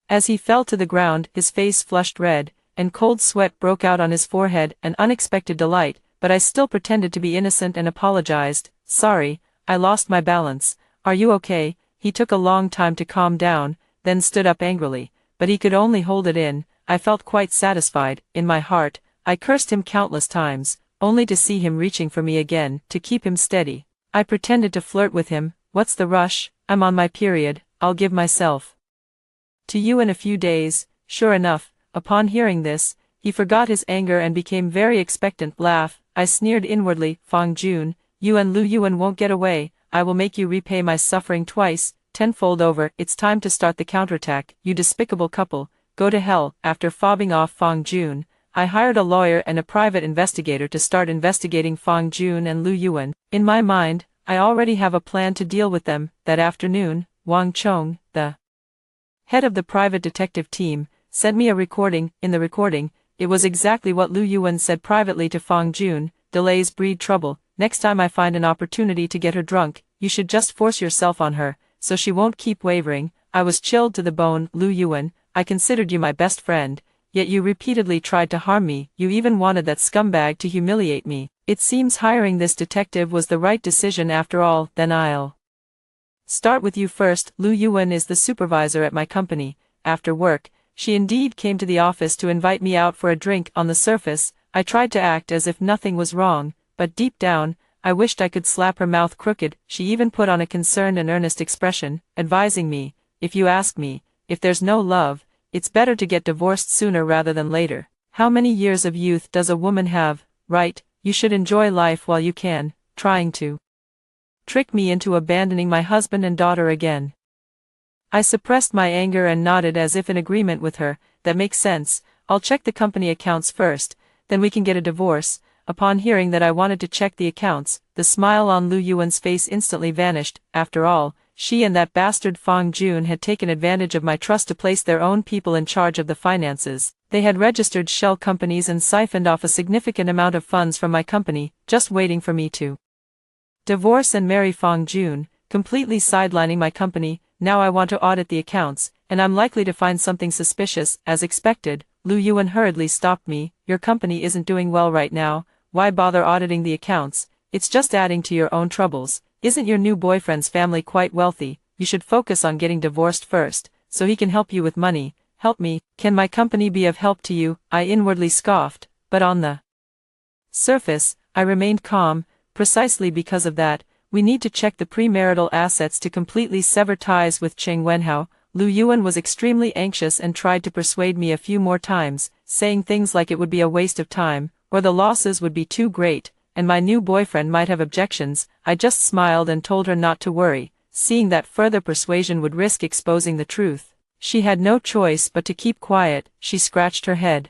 As he fell to the ground, his face flushed red, and cold sweat broke out on his forehead. An unexpected delight, but I still pretended to be innocent and apologized. Sorry, I lost my balance. Are you okay? He took a long time to calm down, then stood up angrily, but he could only hold it in. I felt quite satisfied. In my heart, I cursed him countless times, only to see him reaching for me again. To keep him steady, I pretended to flirt with him. What's the rush? I'm on my period. I'll give myself to you in a few days. Sure enough, upon hearing this, he forgot his anger and became very expectant. Laugh. I sneered inwardly. Fang Jun, you and Lu Yuan won't get away. I will make you repay my suffering twice, tenfold over. It's time to start the counterattack. You despicable couple, go to hell. After fobbing off Fang Jun, I hired a lawyer and a private investigator to start investigating Fang Jun and Lu Yuan. In my mind, I already have a plan to deal with them. That afternoon, Wang Chong, the head of the private detective team, sent me a recording. In the recording, it was exactly what Lu Yuan said privately to Fang Jun. Delays breed trouble. Next time I find an opportunity to get her drunk, you should just force yourself on her, so she won't keep wavering. I was chilled to the bone. Lu Yuan, I considered you my best friend, yet you repeatedly tried to harm me. You even wanted that scumbag to humiliate me. It seems hiring this detective was the right decision after all. Then I'll start with you first. Lu Yuan is the supervisor at my company. After work, she indeed came to the office to invite me out for a drink. On the surface, I tried to act as if nothing was wrong, but deep down, I wished I could slap her mouth crooked. She even put on a concerned and earnest expression, advising me, if you ask me, if there's no love, it's better to get divorced sooner rather than later. How many years of youth does a woman have, right? You should enjoy life while you can. Trying to trick me into abandoning my husband and daughter again. I suppressed my anger and nodded as if in agreement with her. That makes sense. I'll check the company accounts first, then we can get a divorce. Upon hearing that I wanted to check the accounts, the smile on Lu Yuan's face instantly vanished. After all, she and that bastard Fang Jun had taken advantage of my trust to place their own people in charge of the finances. They had registered shell companies and siphoned off a significant amount of funds from my company, just waiting for me to divorce and marry Fang Jun, completely sidelining my company. Now I want to audit the accounts, and I'm likely to find something suspicious. As expected, Lu Yuan hurriedly stopped me. Your company isn't doing well right now. Why bother auditing the accounts? It's just adding to your own troubles. Isn't your new boyfriend's family quite wealthy? You should focus on getting divorced first, so he can help you with money. help me, can my company be of help to you? I inwardly scoffed, but on the surface, I remained calm. Precisely because of that, we need to check the premarital assets to completely sever ties with Cheng Wenhao. Lu Yuan was extremely anxious and tried to persuade me a few more times, saying things like it would be a waste of time, or the losses would be too great, and my new boyfriend might have objections. I just smiled and told her not to worry, seeing that further persuasion would risk exposing the truth. She had no choice but to keep quiet. She scratched her head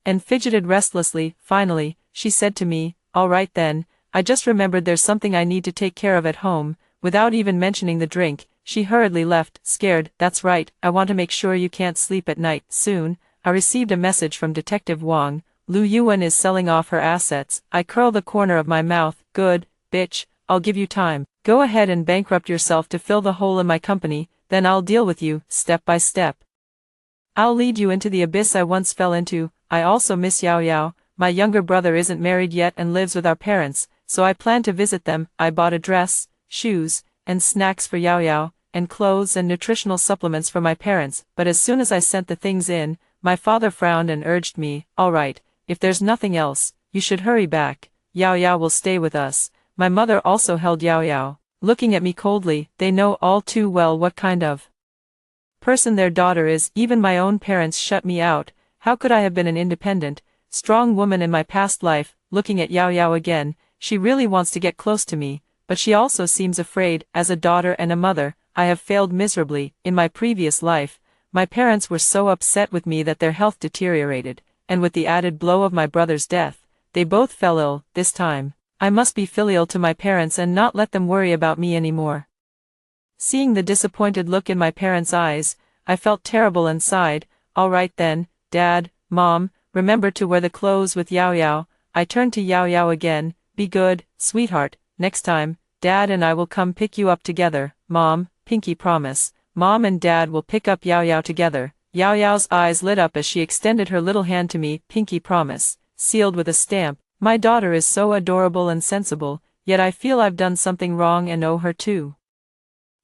and fidgeted restlessly. Finally, she said to me, "All right then, I just remembered there's something I need to take care of at home." Without even mentioning the drink, she hurriedly left, scared. "That's right, I want to make sure you can't sleep at night." Soon, I received a message from Detective Wang. Lu Yuan is selling off her assets. I curl the corner of my mouth. Good, bitch, I'll give you time. Go ahead and bankrupt yourself to fill the hole in my company, then I'll deal with you, step by step. I'll lead you into the abyss I once fell into. I also miss Yao Yao. My younger brother isn't married yet and lives with our parents, so I plan to visit them. I bought a dress, shoes, and snacks for Yao Yao, and clothes and nutritional supplements for my parents, but as soon as I sent the things in, my father frowned and urged me, "All right, if there's nothing else, you should hurry back. Yao Yao will stay with us." My mother also held Yao Yao, looking at me coldly. They know all too well what kind of person their daughter is. Even my own parents shut me out. How could I have been an independent, strong woman in my past life? Looking at Yao Yao again, she really wants to get close to me, but she also seems afraid. As a daughter and a mother, I have failed miserably. In my previous life, my parents were so upset with me that their health deteriorated, and with the added blow of my brother's death, they both fell ill. This time, I must be filial to my parents and not let them worry about me anymore. Seeing the disappointed look in my parents' eyes, I felt terrible and sighed. "All right then, Dad, Mom, remember to wear the clothes with Yao Yao." I turned to Yao Yao again. "Be good, sweetheart, next time, Dad and I will come pick you up together." "Mom," Pinky promise. Mom and Dad will pick up Yao Yao together. Yao Yao's eyes lit up as she extended her little hand to me. Pinky promise, sealed with a stamp. My daughter is so adorable and sensible, yet I feel I've done something wrong and owe her too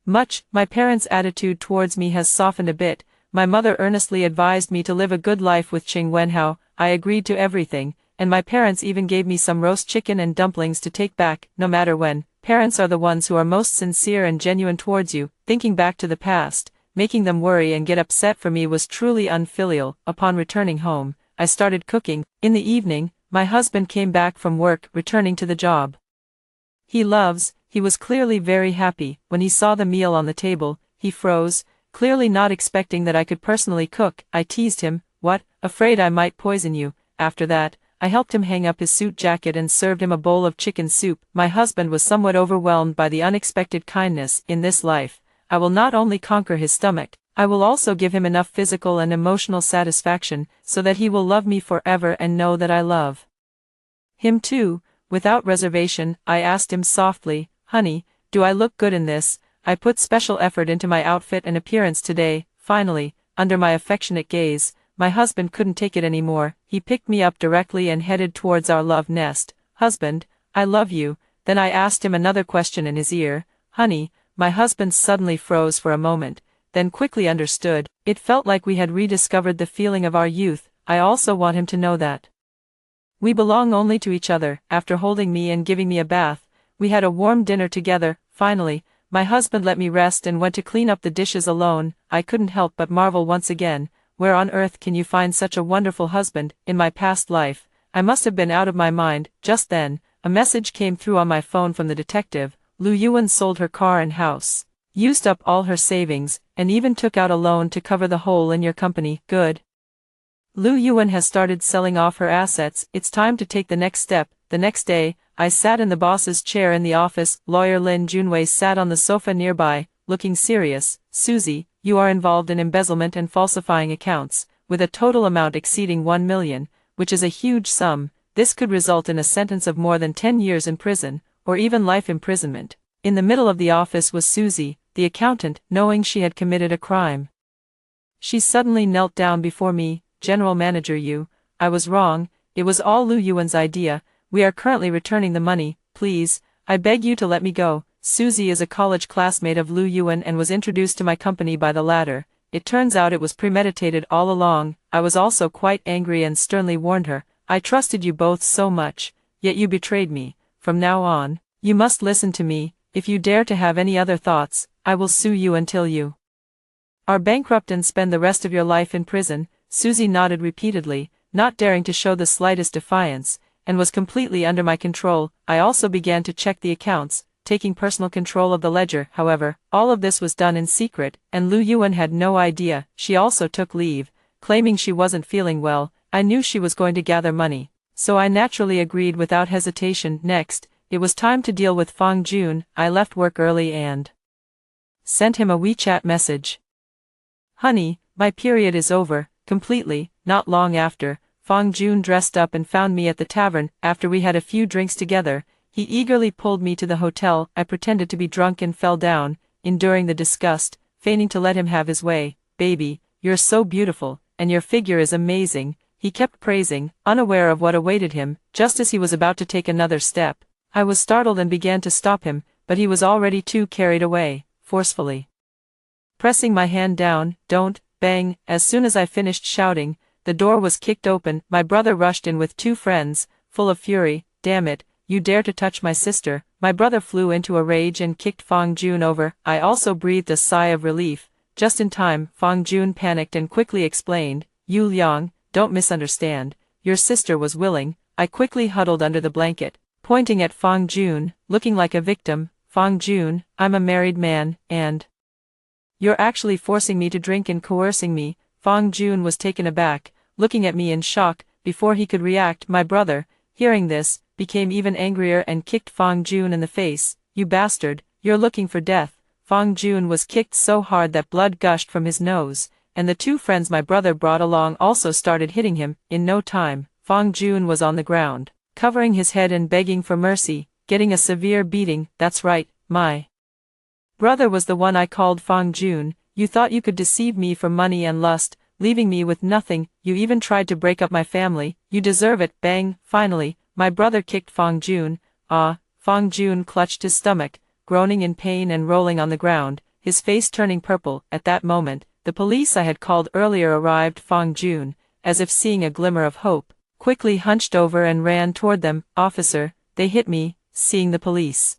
much. My parents' attitude towards me has softened a bit. My mother earnestly advised me to live a good life with Cheng Wenhao. I agreed to everything, and my parents even gave me some roast chicken and dumplings to take back. No matter when, parents are the ones who are most sincere and genuine towards you. Thinking back to the past, making them worry and get upset for me was truly unfilial. Upon returning home, I started cooking. In the evening, my husband came back from work, returning to the job he loves. He was clearly very happy. When he saw the meal on the table, he froze, clearly not expecting that I could personally cook. I teased him, "What, afraid I might poison you?" After that, I helped him hang up his suit jacket and served him a bowl of chicken soup. My husband was somewhat overwhelmed by the unexpected kindness. In this life, I will not only conquer his stomach, I will also give him enough physical and emotional satisfaction so that he will love me forever and know that I love him too. Without reservation, I asked him softly, "Honey, do I look good in this?" I put special effort into my outfit and appearance today. Finally, under my affectionate gaze, my husband couldn't take it anymore. He picked me up directly and headed towards our love nest. "Husband, I love you." Then I asked him another question in his ear. "Honey," my husband suddenly froze for a moment, then quickly understood. It felt like we had rediscovered the feeling of our youth. I also want him to know that we belong only to each other. After holding me and giving me a bath, we had a warm dinner together. Finally, my husband let me rest and went to clean up the dishes alone. I couldn't help but marvel once again, where on earth can you find such a wonderful husband? In my past life, I must have been out of my mind. Just then, a message came through on my phone from the detective. Lu Yuan sold her car and house, used up all her savings, and even took out a loan to cover the hole in your company. Good. Lu Yuan has started selling off her assets. It's time to take the next step. The next day, I sat in the boss's chair in the office. Lawyer Lin Junwei sat on the sofa nearby, looking serious. "Susie, you are involved in embezzlement and falsifying accounts, with a total amount exceeding 1 million, which is a huge sum. This could result in a sentence of more than 10 years in prison, or even life imprisonment." In the middle of the office was Susie, the accountant, knowing she had committed a crime. She suddenly knelt down before me. "General Manager, I was wrong. It was all Lu Yuan's idea. We are currently returning the money. Please, I beg you to let me go." Susie is a college classmate of Lu Yuan and was introduced to my company by the latter. it turns out it was premeditated all along. I was also quite angry and sternly warned her, I trusted you both so much, yet you betrayed me. From now on, you must listen to me. If you dare to have any other thoughts, I will sue you until you are bankrupt and spend the rest of your life in prison. Susie nodded repeatedly, not daring to show the slightest defiance, and was completely under my control. I also began to check the accounts, taking personal control of the ledger. However, all of this was done in secret, and Lu Yuan had no idea. She also took leave, claiming she wasn't feeling well. I knew she was going to gather money, so I naturally agreed without hesitation. Next, it was time to deal with Fang Jun. I left work early and sent him a WeChat message. Honey, my period is over, completely. Not long after, Fang Jun dressed up and found me at the tavern. After we had a few drinks together, he eagerly pulled me to the hotel. I pretended to be drunk and fell down, enduring the disgust, feigning to let him have his way. Baby, you're so beautiful, and your figure is amazing, he kept praising, unaware of what awaited him. Just as he was about to take another step, I was startled and began to stop him, but he was already too carried away, forcefully pressing my hand down. Don't, bang. As soon as I finished shouting, the door was kicked open. My brother rushed in with two friends, full of fury. Damn it, you dare to touch my sister. My brother flew into a rage and kicked Fang Jun over. I also breathed a sigh of relief. Just in time, Fang Jun panicked and quickly explained, Yu Liang, don't misunderstand, your sister was willing. I quickly huddled under the blanket, pointing at Fang Jun, looking like a victim. Fang Jun, I'm a married man, and you're actually forcing me to drink and coercing me. Fang Jun was taken aback, looking at me in shock. Before he could react, my brother, hearing this, became even angrier and kicked Fang Jun in the face. You bastard, you're looking for death. Fang Jun was kicked so hard that blood gushed from his nose, and the two friends my brother brought along also started hitting him. In no time, Fang Jun was on the ground, covering his head and begging for mercy, getting a severe beating. That's right, my brother was the one I called Fang Jun. You thought you could deceive me for money and lust, leaving me with nothing. You even tried to break up my family. You deserve it. Bang. Finally, my brother kicked Fang Jun. Ah. Fang Jun clutched his stomach, groaning in pain and rolling on the ground, his face turning purple. At that moment, the police I had called earlier arrived. Fang Jun, as if seeing a glimmer of hope, quickly hunched over and ran toward them. Officer, they hit me. Seeing the police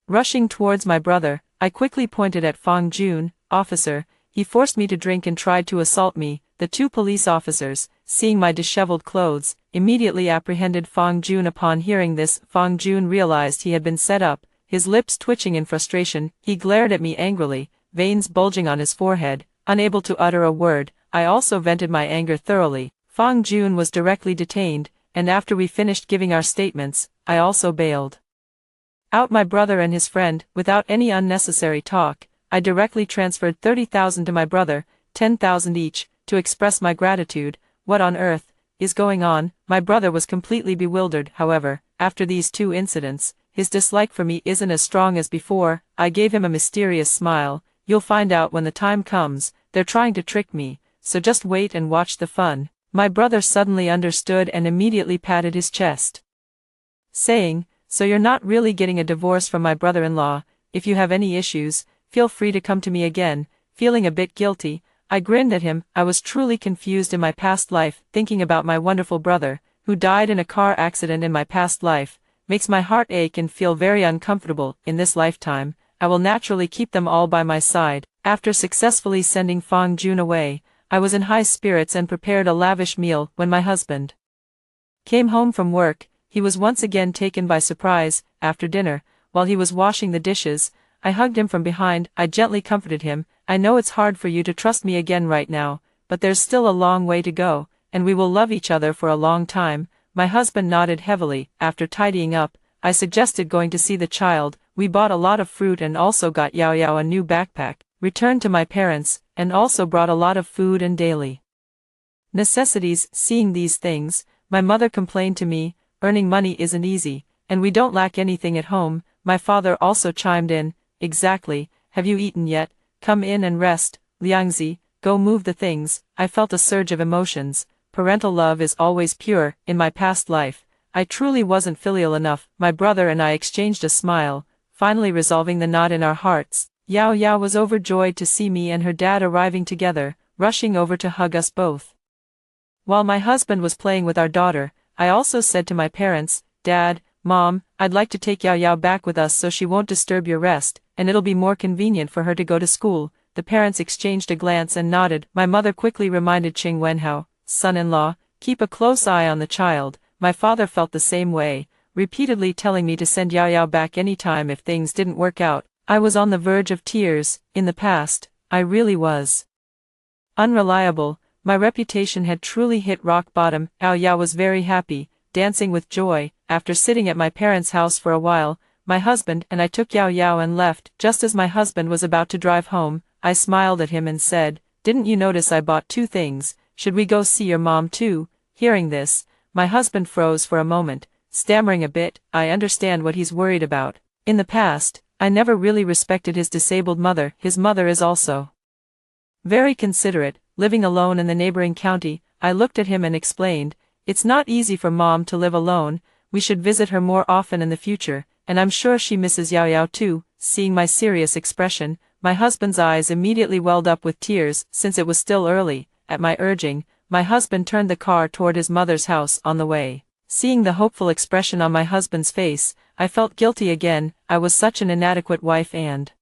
rushing towards my brother, I quickly pointed at Fang Jun. Officer, he forced me to drink and tried to assault me. The two police officers, seeing my disheveled clothes, immediately apprehended Fang Jun. Upon hearing this, Fang Jun realized he had been set up, his lips twitching in frustration. He glared at me angrily, veins bulging on his forehead, unable to utter a word. I also vented my anger thoroughly. Fang Jun was directly detained, and after we finished giving our statements, I also bailed out my brother and his friend. Without any unnecessary talk, I directly transferred 30,000 to my brother, 10,000 each, to express my gratitude. What on earth is going on? My brother was completely bewildered. However, after these two incidents, his dislike for me isn't as strong as before. I gave him a mysterious smile. You'll find out when the time comes. They're trying to trick me, so just wait and watch the fun. My brother suddenly understood and immediately patted his chest, saying, so you're not really getting a divorce from my brother-in-law. If you have any issues, feel free to come to me again. Feeling a bit guilty, I grinned at him. I was truly confused in my past life. Thinking about my wonderful brother, who died in a car accident in my past life, makes my heart ache and feel very uncomfortable. In this lifetime, I will naturally keep them all by my side. After successfully sending Fang Jun away, I was in high spirits and prepared a lavish meal. When my husband came home from work, he was once again taken by surprise. After dinner, while he was washing the dishes, I hugged him from behind. I gently comforted him. I know it's hard for you to trust me again right now, but there's still a long way to go, and we will love each other for a long time. My husband nodded heavily. After tidying up, I suggested going to see the child. We bought a lot of fruit and also got Yao Yao a new backpack, returned to my parents, and also brought a lot of food and daily necessities. Seeing these things, my mother complained to me, earning money isn't easy, and we don't lack anything at home. My father also chimed in, exactly, have you eaten yet? Come in and rest, Liangzi, go move the things. I felt a surge of emotions. Parental love is always pure. In my past life, I truly wasn't filial enough. My brother and I exchanged a smile, finally resolving the knot in our hearts. Yao Yao was overjoyed to see me and her dad arriving together, rushing over to hug us both. While my husband was playing with our daughter, I also said to my parents, "Dad, Mom, I'd like to take Yao Yao back with us so she won't disturb your rest, and it'll be more convenient for her to go to school." The parents exchanged a glance and nodded. My mother quickly reminded Qing Wenhao, son-in-law, "Keep a close eye on the child." My father felt the same way, repeatedly telling me to send Yao Yao back anytime if things didn't work out. I was on the verge of tears. In the past, I really was unreliable. My reputation had truly hit rock bottom. Yao Yao was very happy, dancing with joy. After sitting at my parents' house for a while, my husband and I took Yao Yao and left. Just as my husband was about to drive home, I smiled at him and said, "Didn't you notice I bought 2 things? Should we go see your mom too?" Hearing this, my husband froze for a moment, stammering a bit. "I understand what he's worried about. In the past, I never really respected his disabled mother. His mother is also very considerate, living alone in the neighboring county." I looked at him and explained, "It's not easy for Mom to live alone. We should visit her more often in the future, and I'm sure she misses Yao Yao too." Seeing my serious expression, my husband's eyes immediately welled up with tears. Since it was still early, at my urging, my husband turned the car toward his mother's house. On the way, seeing the hopeful expression on my husband's face, I felt guilty again. I was such an inadequate wife and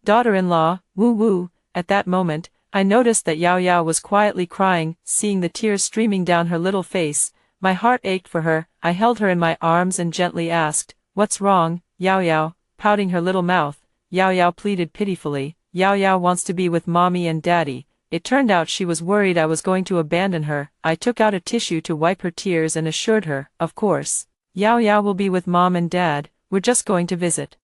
daughter-in-law. Woo woo. At that moment, I noticed that Yao Yao was quietly crying. Seeing the tears streaming down her little face, my heart ached for her. I held her in my arms and gently asked, "What's wrong, Yao Yao?" Pouting her little mouth, Yao Yao pleaded pitifully, "Yao Yao wants to be with Mommy and Daddy." It turned out she was worried I was going to abandon her. I took out a tissue to wipe her tears and assured her, "Of course, Yao Yao will be with Mom and Dad. We're just going to visit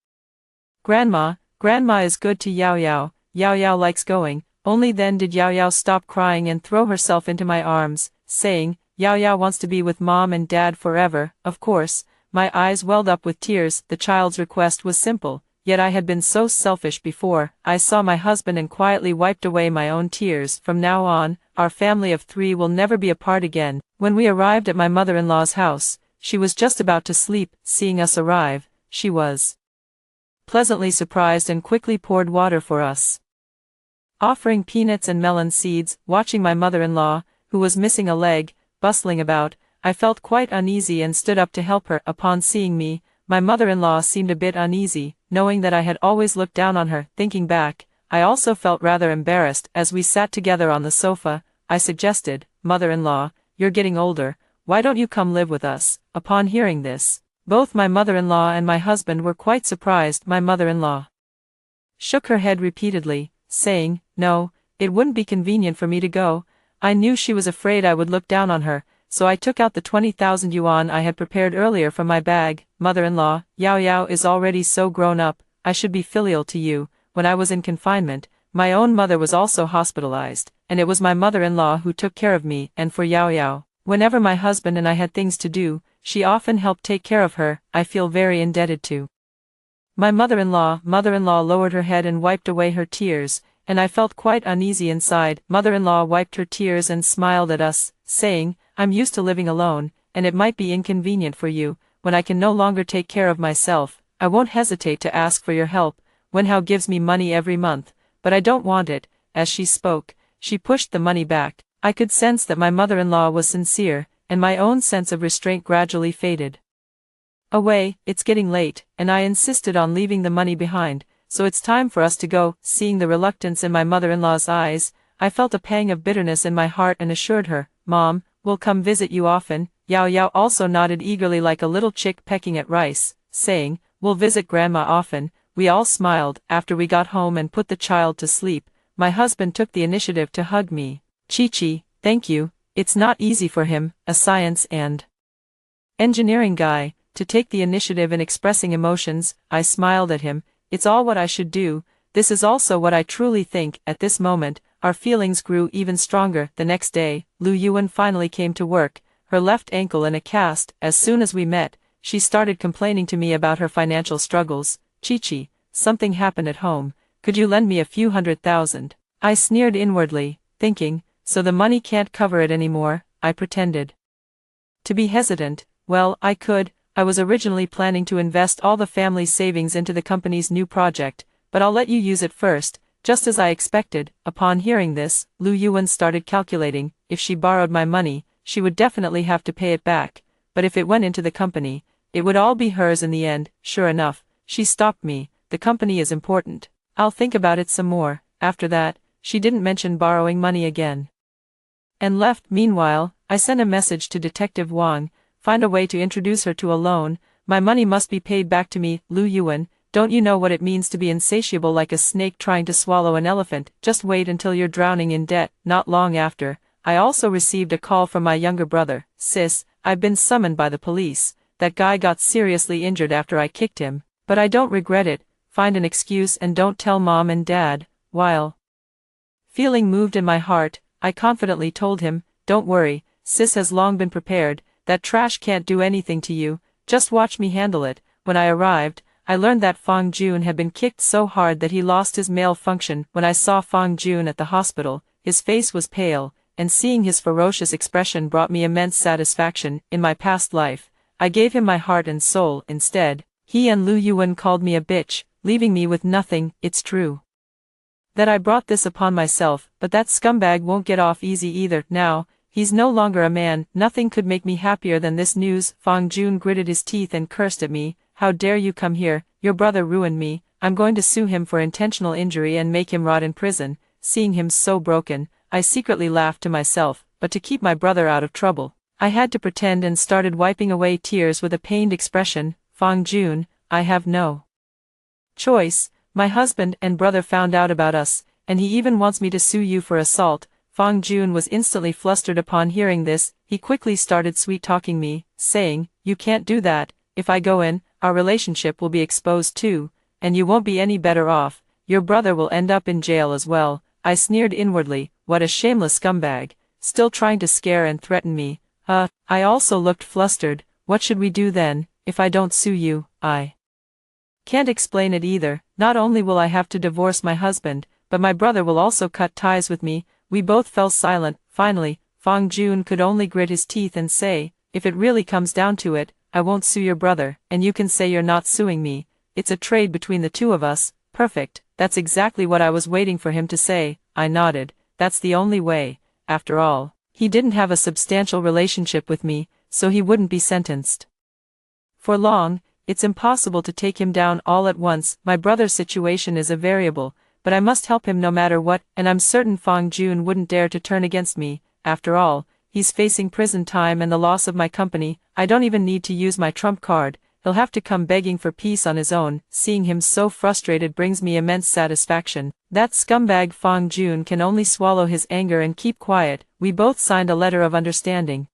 Grandma. Grandma is good to Yao Yao. Yao Yao likes going." Only then did Yao Yao stop crying and throw herself into my arms, saying, "Yao Yao wants to be with Mom and Dad forever." Of course, my eyes welled up with tears. The child's request was simple, yet I had been so selfish before. I saw my husband and quietly wiped away my own tears. From now on, our family of 3 will never be apart again. When we arrived at my mother-in-law's house, she was just about to sleep. Seeing us arrive, she was pleasantly surprised and quickly poured water for us, offering peanuts and melon seeds. Watching my mother-in-law, who was missing a leg, bustling about, I felt quite uneasy and stood up to help her. Upon seeing me, my mother-in-law seemed a bit uneasy, knowing that I had always looked down on her. Thinking back, I also felt rather embarrassed. As we sat together on the sofa, I suggested, "Mother-in-law, you're getting older, why don't you come live with us?" Upon hearing this, both my mother-in-law and my husband were quite surprised. My mother-in-law shook her head repeatedly, saying, "No, it wouldn't be convenient for me to go." I knew she was afraid I would look down on her, so I took out the 20,000 yuan I had prepared earlier from my bag. "Mother-in-law, Yao Yao is already so grown up, I should be filial to you." When I was in confinement, my own mother was also hospitalized, and it was my mother-in-law who took care of me. And for Yao Yao, whenever my husband and I had things to do, she often helped take care of her. I feel very indebted to my mother-in-law. Mother-in-law lowered her head and wiped away her tears, and I felt quite uneasy inside. Mother-in-law wiped her tears and smiled at us, saying, "I'm used to living alone, and it might be inconvenient for you. When I can no longer take care of myself, I won't hesitate to ask for your help. Wenhao gives me money every month, but I don't want it." As she spoke, she pushed the money back. I could sense that my mother-in-law was sincere, and my own sense of restraint gradually faded away. "It's getting late, and I insisted on leaving the money behind, so it's time for us to go." Seeing the reluctance in my mother-in-law's eyes, I felt a pang of bitterness in my heart and assured her, "Mom, we'll come visit you often." Yao Yao also nodded eagerly like a little chick pecking at rice, saying, "We'll visit Grandma often." We all smiled. After we got home and put the child to sleep, my husband took the initiative to hug me. "Chi-Chi, thank you. It's not easy for him, a science and engineering guy, to take the initiative in expressing emotions." I smiled at him. "It's all what I should do. This is also what I truly think." At this moment, our feelings grew even stronger. The next day, Lu Yuan finally came to work, her left ankle in a cast. As soon as we met, she started complaining to me about her financial struggles. "Chi-Chi, something happened at home. Could you lend me a few $100,000? I sneered inwardly, thinking, so the money can't cover it anymore. I pretended to be hesitant. "Well, I could. I was originally planning to invest all the family's savings into the company's new project, but I'll let you use it first. Just as I expected, upon hearing this, Lu Yuan started calculating. If she borrowed my money, she would definitely have to pay it back, but if it went into the company, it would all be hers in the end. Sure enough, she stopped me. The company is important. I'll think about it some more. After that, she didn't mention borrowing money again. And left. Meanwhile, I sent a message to Detective Wang, find a way to introduce her to a loan. My money must be paid back to me. Lu Yuan, don't you know what it means to be insatiable like a snake trying to swallow an elephant? Just wait until you're drowning in debt. Not long after, I also received a call from my younger brother. Sis, I've been summoned by the police. That guy got seriously injured after I kicked him, but I don't regret it. Find an excuse and don't tell mom and dad. While feeling moved in my heart, I confidently told him, don't worry, sis has long been prepared. That trash can't do anything to you. Just watch me handle it. When I arrived, I learned that Fang Jun had been kicked so hard that he lost his male function. When I saw Fang Jun at the hospital, his face was pale, and seeing his ferocious expression brought me immense satisfaction. In my past life, I gave him my heart and soul. Instead, he and Lu Yuan called me a bitch, leaving me with nothing. It's true that I brought this upon myself, but that scumbag won't get off easy either. Now, he's no longer a man. Nothing could make me happier than this news. Fang Jun gritted his teeth and cursed at me. How dare you come here? Your brother ruined me. I'm going to sue him for intentional injury and make him rot in prison. Seeing him so broken, I secretly laughed to myself, but to keep my brother out of trouble, I had to pretend and started wiping away tears with a pained expression. Fang Jun, I have no choice. My husband and brother found out about us, and he even wants me to sue you for assault. Fang Jun was instantly flustered upon hearing this. He quickly started sweet-talking me, saying, you can't do that. If I go in, our relationship will be exposed too, and you won't be any better off. Your brother will end up in jail as well. I sneered inwardly. What a shameless scumbag, still trying to scare and threaten me. I also looked flustered. What should we do then? If I don't sue you, I can't explain it either. Not only will I have to divorce my husband, but my brother will also cut ties with me. We both fell silent. Finally, Fang Jun could only grit his teeth and say, if it really comes down to it, I won't sue your brother, and you can say you're not suing me. It's a trade between the two of us. Perfect. That's exactly what I was waiting for him to say. I nodded. That's the only way. After all, he didn't have a substantial relationship with me, so he wouldn't be sentenced for long. It's impossible to take him down all at once. My brother's situation is a variable, but I must help him no matter what, and I'm certain Fang Jun wouldn't dare to turn against me. After all, he's facing prison time and the loss of my company. I don't even need to use my trump card. He'll have to come begging for peace on his own. Seeing him so frustrated brings me immense satisfaction. That scumbag Fang Jun can only swallow his anger and keep quiet. We both signed a letter of understanding.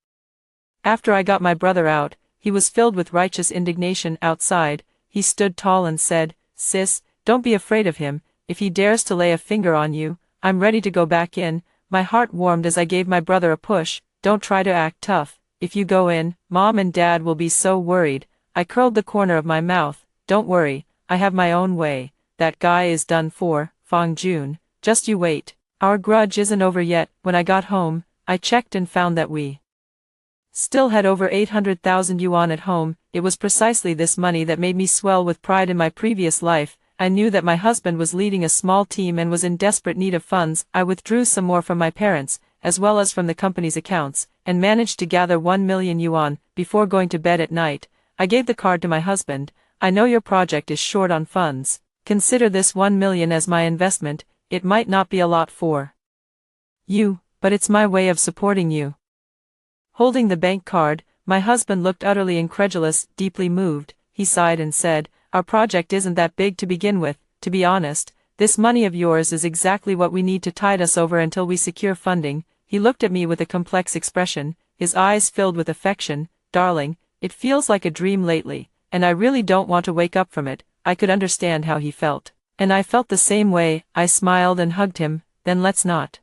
After I got my brother out, he was filled with righteous indignation. Outside, he stood tall and said, sis, don't be afraid of him. If he dares to lay a finger on you, I'm ready to go back in. My heart warmed as I gave my brother a push. Don't try to act tough. If you go in, mom and dad will be so worried. I curled the corner of my mouth. Don't worry, I have my own way. That guy is done for. Fang Jun, just you wait. Our grudge isn't over yet. When I got home, I checked and found that we still had over 800,000 yuan at home. It was precisely this money that made me swell with pride. In my previous life, I knew that my husband was leading a small team and was in desperate need of funds. I withdrew some more from my parents, as well as from the company's accounts, and managed to gather 1 million yuan. Before going to bed at night, I gave the card to my husband. I know your project is short on funds. Consider this 1 million as my investment. It might not be a lot for you, but it's my way of supporting you. Holding the bank card, my husband looked utterly incredulous. Deeply moved, he sighed and said, our project isn't that big to begin with. To be honest, this money of yours is exactly what we need to tide us over until we secure funding. He looked at me with a complex expression, his eyes filled with affection. Darling, it feels like a dream lately, and I really don't want to wake up from it. I could understand how he felt, and I felt the same way. I smiled and hugged him. Then let's not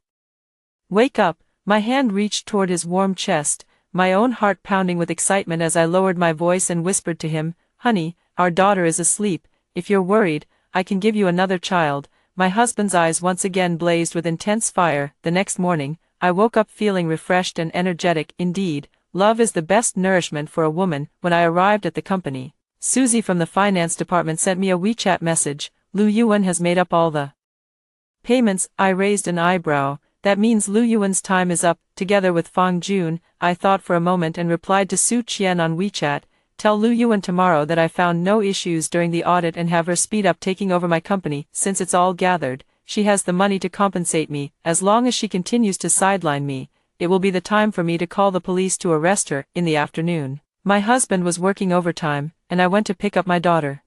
wake up. My hand reached toward his warm chest, my own heart pounding with excitement as I lowered my voice and whispered to him, honey, our daughter is asleep. If you're worried, I can give you another child. My husband's eyes once again blazed with intense fire. The next morning, I woke up feeling refreshed and energetic. Indeed, love is the best nourishment for a woman. When I arrived at the company, Susie from the finance department sent me a WeChat message. Lu Yuan has made up all the payments. I raised an eyebrow. That means Lu Yuan's time is up, together with Fang Jun. I thought for a moment and replied to Su Qian on WeChat, tell Lu Yuan tomorrow that I found no issues during the audit and have her speed up taking over my company. Since it's all gathered, she has the money to compensate me. As long as she continues to sideline me, it will be the time for me to call the police to arrest her. In the afternoon, my husband was working overtime, and I went to pick up my daughter.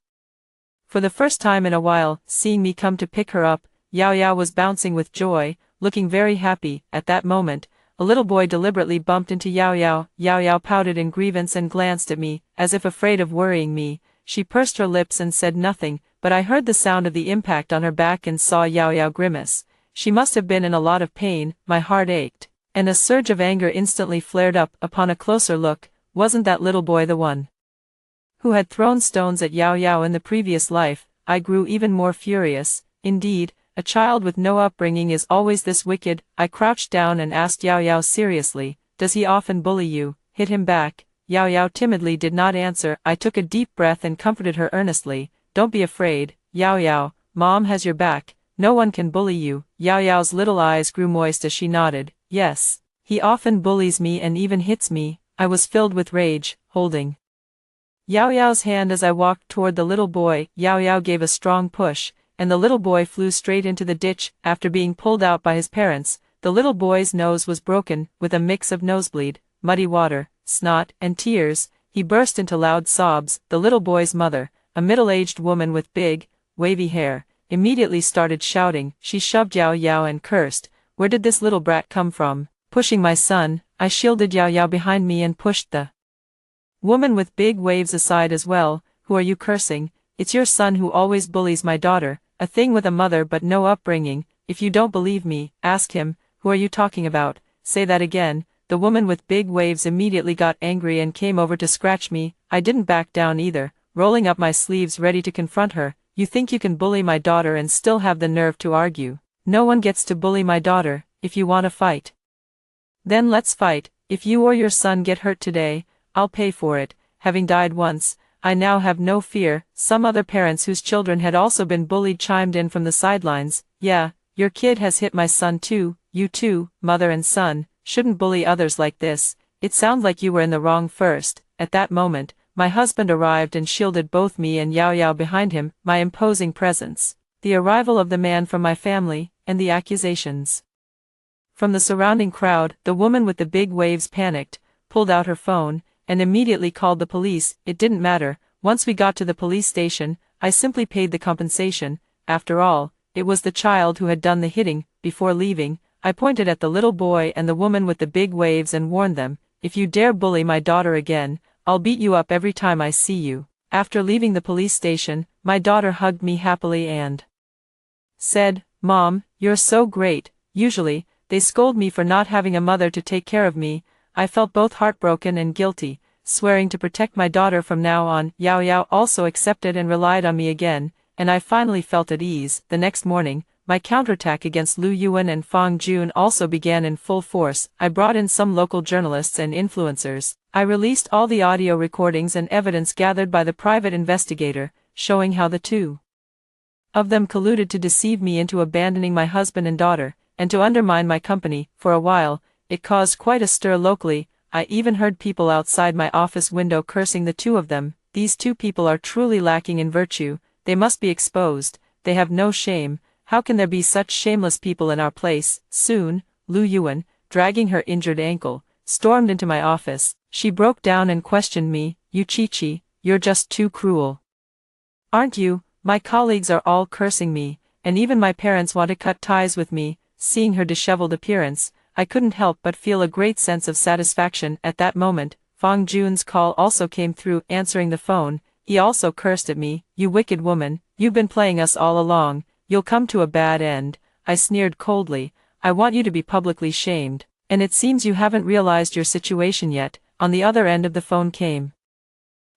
For the first time in a while, seeing me come to pick her up, Yao Yao was bouncing with joy, looking very happy. At that moment, a little boy deliberately bumped into Yao Yao. Yao Yao pouted in grievance and glanced at me, as if afraid of worrying me. She pursed her lips and said nothing, but I heard the sound of the impact on her back and saw Yao Yao grimace. She must have been in a lot of pain. My heart ached, and a surge of anger instantly flared up. Upon a closer look, wasn't that little boy the one who had thrown stones at Yao Yao in the previous life? I grew even more furious. Indeed, a child with no upbringing is always this wicked. I crouched down and asked Yao Yao seriously, does he often bully you? Hit him back. Yao Yao timidly did not answer. I took a deep breath and comforted her earnestly. Don't be afraid, Yao Yao, Mom has your back. No one can bully you. Yao Yao's little eyes grew moist as she nodded. Yes, he often bullies me and even hits me. I was filled with rage, holding Yao Yao's hand as I walked toward the little boy. Yao Yao gave a strong push, and the little boy flew straight into the ditch. After being pulled out by his parents, the little boy's nose was broken, with a mix of nosebleed, muddy water, snot, and tears. He burst into loud sobs. The little boy's mother, a middle-aged woman with big, wavy hair, immediately started shouting. She shoved Yao Yao and cursed, where did this little brat come from? Pushing my son, I shielded Yao Yao behind me and pushed the woman with big waves aside as well. Who are you cursing? It's your son who always bullies my daughter, a thing with a mother but no upbringing. If you don't believe me, ask him. Who are you talking about? Say that again. The woman with big waves immediately got angry and came over to scratch me. I didn't back down either, rolling up my sleeves ready to confront her. You think you can bully my daughter and still have the nerve to argue? No one gets to bully my daughter. If you want to fight, then let's fight. If you or your son get hurt today, I'll pay for it. Having died once, I now have no fear. Some other parents whose children had also been bullied chimed in from the sidelines. Yeah, your kid has hit my son too. You too, mother and son, shouldn't bully others like this. It sounds like you were in the wrong first. At that moment, my husband arrived and shielded both me and Yao Yao behind him. My imposing presence, the arrival of the man from my family, and the accusations from the surrounding crowd. The woman with the big waves panicked, pulled out her phone, and immediately called the police. It didn't matter. Once we got to the police station, I simply paid the compensation. After all, it was the child who had done the hitting. Before leaving, I pointed at the little boy and the woman with the big waves and warned them, if you dare bully my daughter again, I'll beat you up every time I see you. After leaving the police station, my daughter hugged me happily and said, Mom, you're so great. Usually, they scold me for not having a mother to take care of me. I felt both heartbroken and guilty, swearing to protect my daughter from now on. Yao Yao also accepted and relied on me again, and I finally felt at ease. The next morning, my counterattack against Lu Yuan and Fang Jun also began in full force. I brought in some local journalists and influencers. I released all the audio recordings and evidence gathered by the private investigator, showing how the two of them colluded to deceive me into abandoning my husband and daughter, and to undermine my company. For a while, it caused quite a stir locally. I even heard people outside my office window cursing the two of them. These two people are truly lacking in virtue. They must be exposed. They have no shame. How can there be such shameless people in our place? Soon, Lu Yuan, dragging her injured ankle, stormed into my office. She broke down and questioned me. You Chi-Chi, you're just too cruel, aren't you? My colleagues are all cursing me, and even my parents want to cut ties with me. Seeing her disheveled appearance, I couldn't help but feel a great sense of satisfaction. At that moment, Fang Jun's call also came through. Answering the phone, he also cursed at me. You wicked woman, you've been playing us all along. You'll come to a bad end. I sneered coldly. I want you to be publicly shamed. And it seems you haven't realized your situation yet. On the other end of the phone came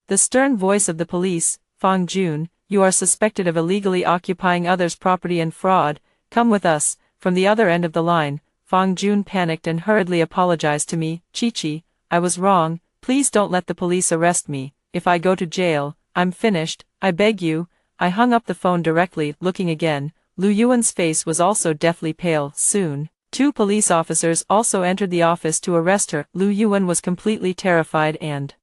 the stern voice of the police. Fang Jun, you are suspected of illegally occupying others' property and fraud. Come with us. From the other end of the line, Fang Jun panicked and hurriedly apologized to me. Chi-Chi, I was wrong. Please don't let the police arrest me. If I go to jail, I'm finished. I beg you. I hung up the phone directly, looking again. Lu Yuan's face was also deathly pale. Soon, 2 police officers also entered the office to arrest her. Lu Yuan was completely terrified and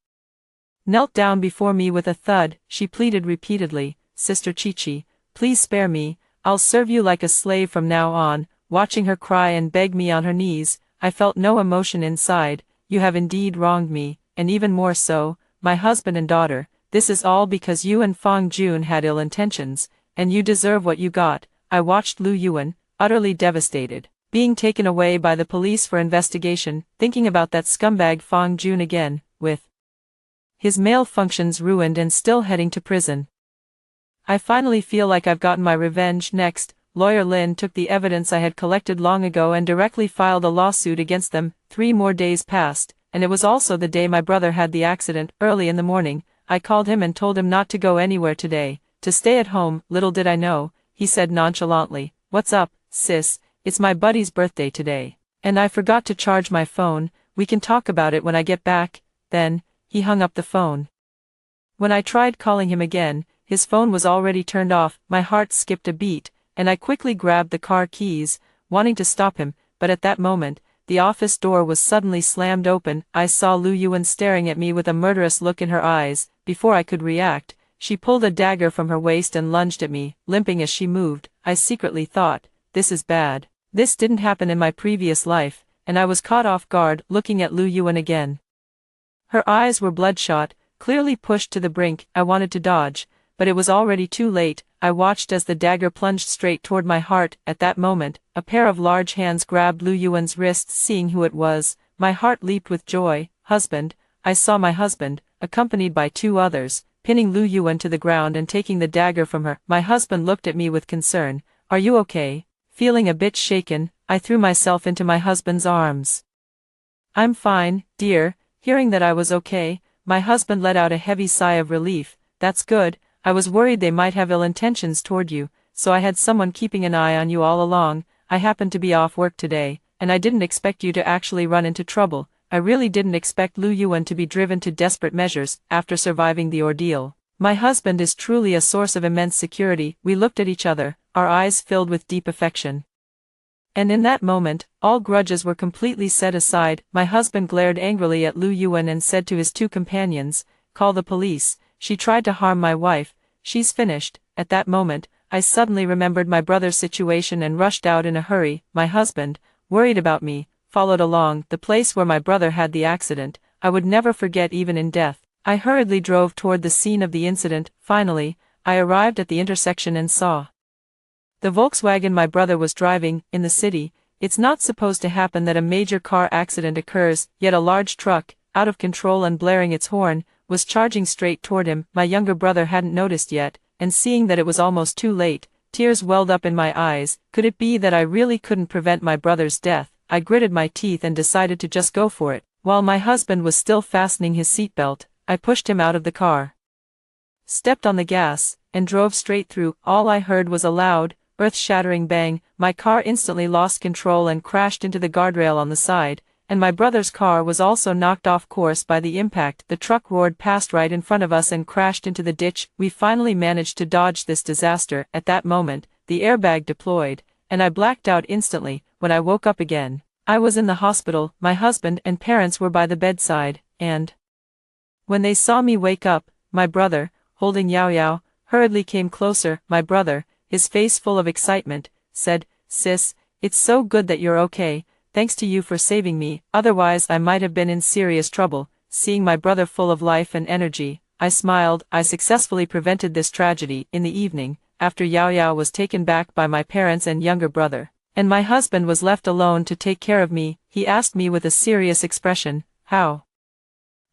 knelt down before me with a thud. She pleaded repeatedly, "Sister Chi-Chi, please spare me, I'll serve you like a slave from now on." Watching her cry and beg me on her knees, I felt no emotion inside. "You have indeed wronged me, and even more so, my husband and daughter. This is all because you and Fang Jun had ill intentions, and you deserve what you got." I watched Lu Yuan, utterly devastated, being taken away by the police for investigation, thinking about that scumbag Fang Jun again, with his male functions ruined and still heading to prison. I finally feel like I've gotten my revenge. Next, Lawyer Lin took the evidence I had collected long ago and directly filed a lawsuit against them. 3 more days passed, and it was also the day my brother had the accident. Early in the morning, I called him and told him not to go anywhere today, to stay at home. Little did I know, he said nonchalantly, "What's up, sis? It's my buddy's birthday today, and I forgot to charge my phone. We can talk about it when I get back." Then, he hung up the phone. When I tried calling him again, his phone was already turned off. My heart skipped a beat, and I quickly grabbed the car keys, wanting to stop him, but at that moment, the office door was suddenly slammed open. I saw Lu Yuan staring at me with a murderous look in her eyes. Before I could react, she pulled a dagger from her waist and lunged at me, limping as she moved. I secretly thought, this is bad. This didn't happen in my previous life, and I was caught off guard, looking at Lu Yuan again. Her eyes were bloodshot, clearly pushed to the brink. I wanted to dodge, but it was already too late. I watched as the dagger plunged straight toward my heart. At that moment, a pair of large hands grabbed Lu Yuan's wrists. Seeing who it was, my heart leaped with joy. "Husband." I saw my husband, accompanied by 2 others, pinning Lu Yuan to the ground and taking the dagger from her. My husband looked at me with concern. "Are you okay?" Feeling a bit shaken, I threw myself into my husband's arms. "I'm fine, dear." Hearing that I was okay, my husband let out a heavy sigh of relief. "That's good. I was worried they might have ill intentions toward you, so I had someone keeping an eye on you all along. I happened to be off work today, and I didn't expect you to actually run into trouble. I really didn't expect Lu Yuan to be driven to desperate measures after surviving the ordeal. My husband is truly a source of immense security." We looked at each other, our eyes filled with deep affection. And in that moment, all grudges were completely set aside. My husband glared angrily at Lu Yuan and said to his 2 companions, "Call the police. She tried to harm my wife. She's finished." At that moment, I suddenly remembered my brother's situation and rushed out in a hurry. My husband, worried about me, followed along. The place where my brother had the accident, I would never forget even in death. I hurriedly drove toward the scene of the incident. Finally, I arrived at the intersection and saw the Volkswagen my brother was driving. In the city, it's not supposed to happen that a major car accident occurs, yet a large truck, out of control and blaring its horn, was charging straight toward him. My younger brother hadn't noticed yet, and seeing that it was almost too late, tears welled up in my eyes. Could it be that I really couldn't prevent my brother's death? I gritted my teeth and decided to just go for it. While my husband was still fastening his seatbelt, I pushed him out of the car, stepped on the gas, and drove straight through. All I heard was a loud, earth-shattering bang. My car instantly lost control and crashed into the guardrail on the side, and my brother's car was also knocked off course by the impact. The truck roared past right in front of us and crashed into the ditch. We finally managed to dodge this disaster. At that moment, the airbag deployed, and I blacked out instantly. When I woke up again, I was in the hospital. My husband and parents were by the bedside, and when they saw me wake up, my brother, holding Yao Yao, hurriedly came closer. My brother, his face full of excitement, said, "Sis, it's so good that you're okay. Thanks to you for saving me, otherwise I might have been in serious trouble." Seeing my brother full of life and energy, I smiled. I successfully prevented this tragedy. In the evening, after Yao Yao was taken back by my parents and younger brother, and my husband was left alone to take care of me, he asked me with a serious expression, "How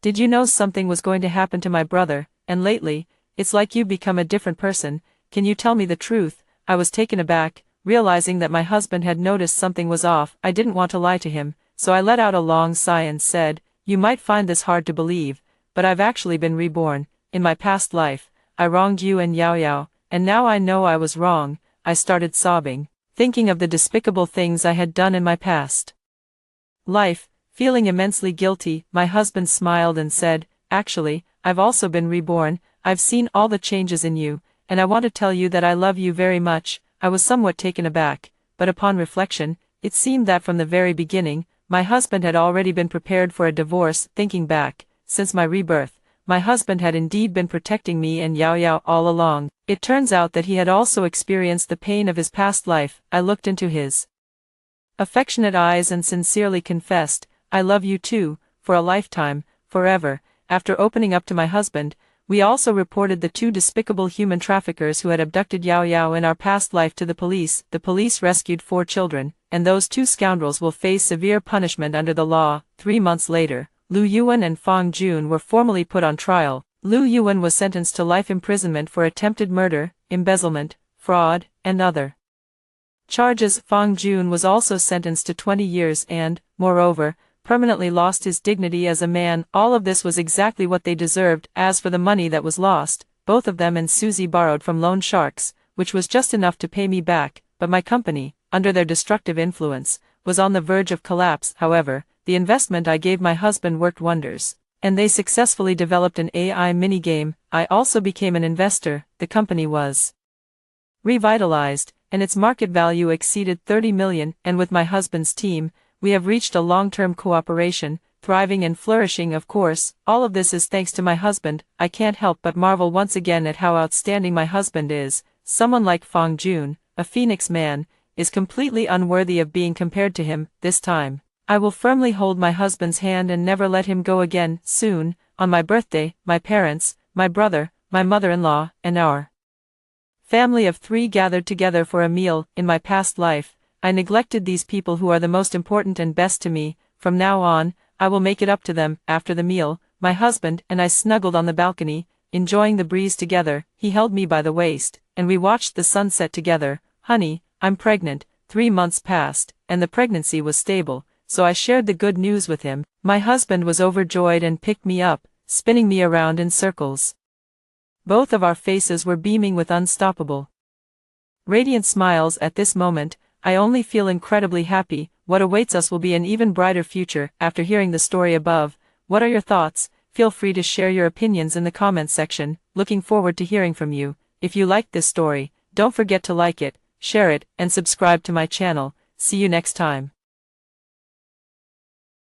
did you know something was going to happen to my brother? And lately, it's like you've become a different person. Can you tell me the truth?" I was taken aback, realizing that my husband had noticed something was off. I didn't want to lie to him, so I let out a long sigh and said, "You might find this hard to believe, but I've actually been reborn. In my past life, I wronged you and Yao Yao, and now I know I was wrong." I started sobbing, thinking of the despicable things I had done in my past life, feeling immensely guilty. My husband smiled and said, "Actually, I've also been reborn. I've seen all the changes in you, and I want to tell you that I love you very much." I was somewhat taken aback, but upon reflection, it seemed that from the very beginning, my husband had already been prepared for a divorce. Thinking back, since my rebirth, my husband had indeed been protecting me and Yao Yao all along. It turns out that he had also experienced the pain of his past life. I looked into his affectionate eyes and sincerely confessed, "I love you too, for a lifetime, forever." After opening up to my husband, we also reported the 2 despicable human traffickers who had abducted Yao Yao in our past life to the police. The police rescued 4 children, and those 2 scoundrels will face severe punishment under the law. 3 months later, Lu Yuan and Fang Jun were formally put on trial. Lu Yuan was sentenced to life imprisonment for attempted murder, embezzlement, fraud, and other charges. Fang Jun was also sentenced to 20 years and, moreover, permanently lost his dignity as a man. All of this was exactly what they deserved. As for the money that was lost, both of them and Susie borrowed from loan sharks, which was just enough to pay me back, but my company, under their destructive influence, was on the verge of collapse. However, the investment I gave my husband worked wonders, and they successfully developed an AI minigame. I also became an investor. The company was revitalized, and its market value exceeded 30 million, and with my husband's team, we have reached a long-term cooperation, thriving and flourishing. Of course, all of this is thanks to my husband. I can't help but marvel once again at how outstanding my husband is. Someone like Fang Jun, a phoenix man, is completely unworthy of being compared to him. This time, I will firmly hold my husband's hand and never let him go again. Soon, on my birthday, my parents, my brother, my mother-in-law, and our family of 3 gathered together for a meal. In my past life, I neglected these people who are the most important and best to me. From now on, I will make it up to them. After the meal, my husband and I snuggled on the balcony, enjoying the breeze together. He held me by the waist, and we watched the sunset together. "Honey, I'm pregnant." 3 months passed, and the pregnancy was stable, so I shared the good news with him. My husband was overjoyed and picked me up, spinning me around in circles. Both of our faces were beaming with unstoppable, radiant smiles. At this moment, I only feel incredibly happy. What awaits us will be an even brighter future. After hearing the story above, what are your thoughts? Feel free to share your opinions in the comments section. Looking forward to hearing from you. If you liked this story, don't forget to like it, share it, and subscribe to my channel. See you next time.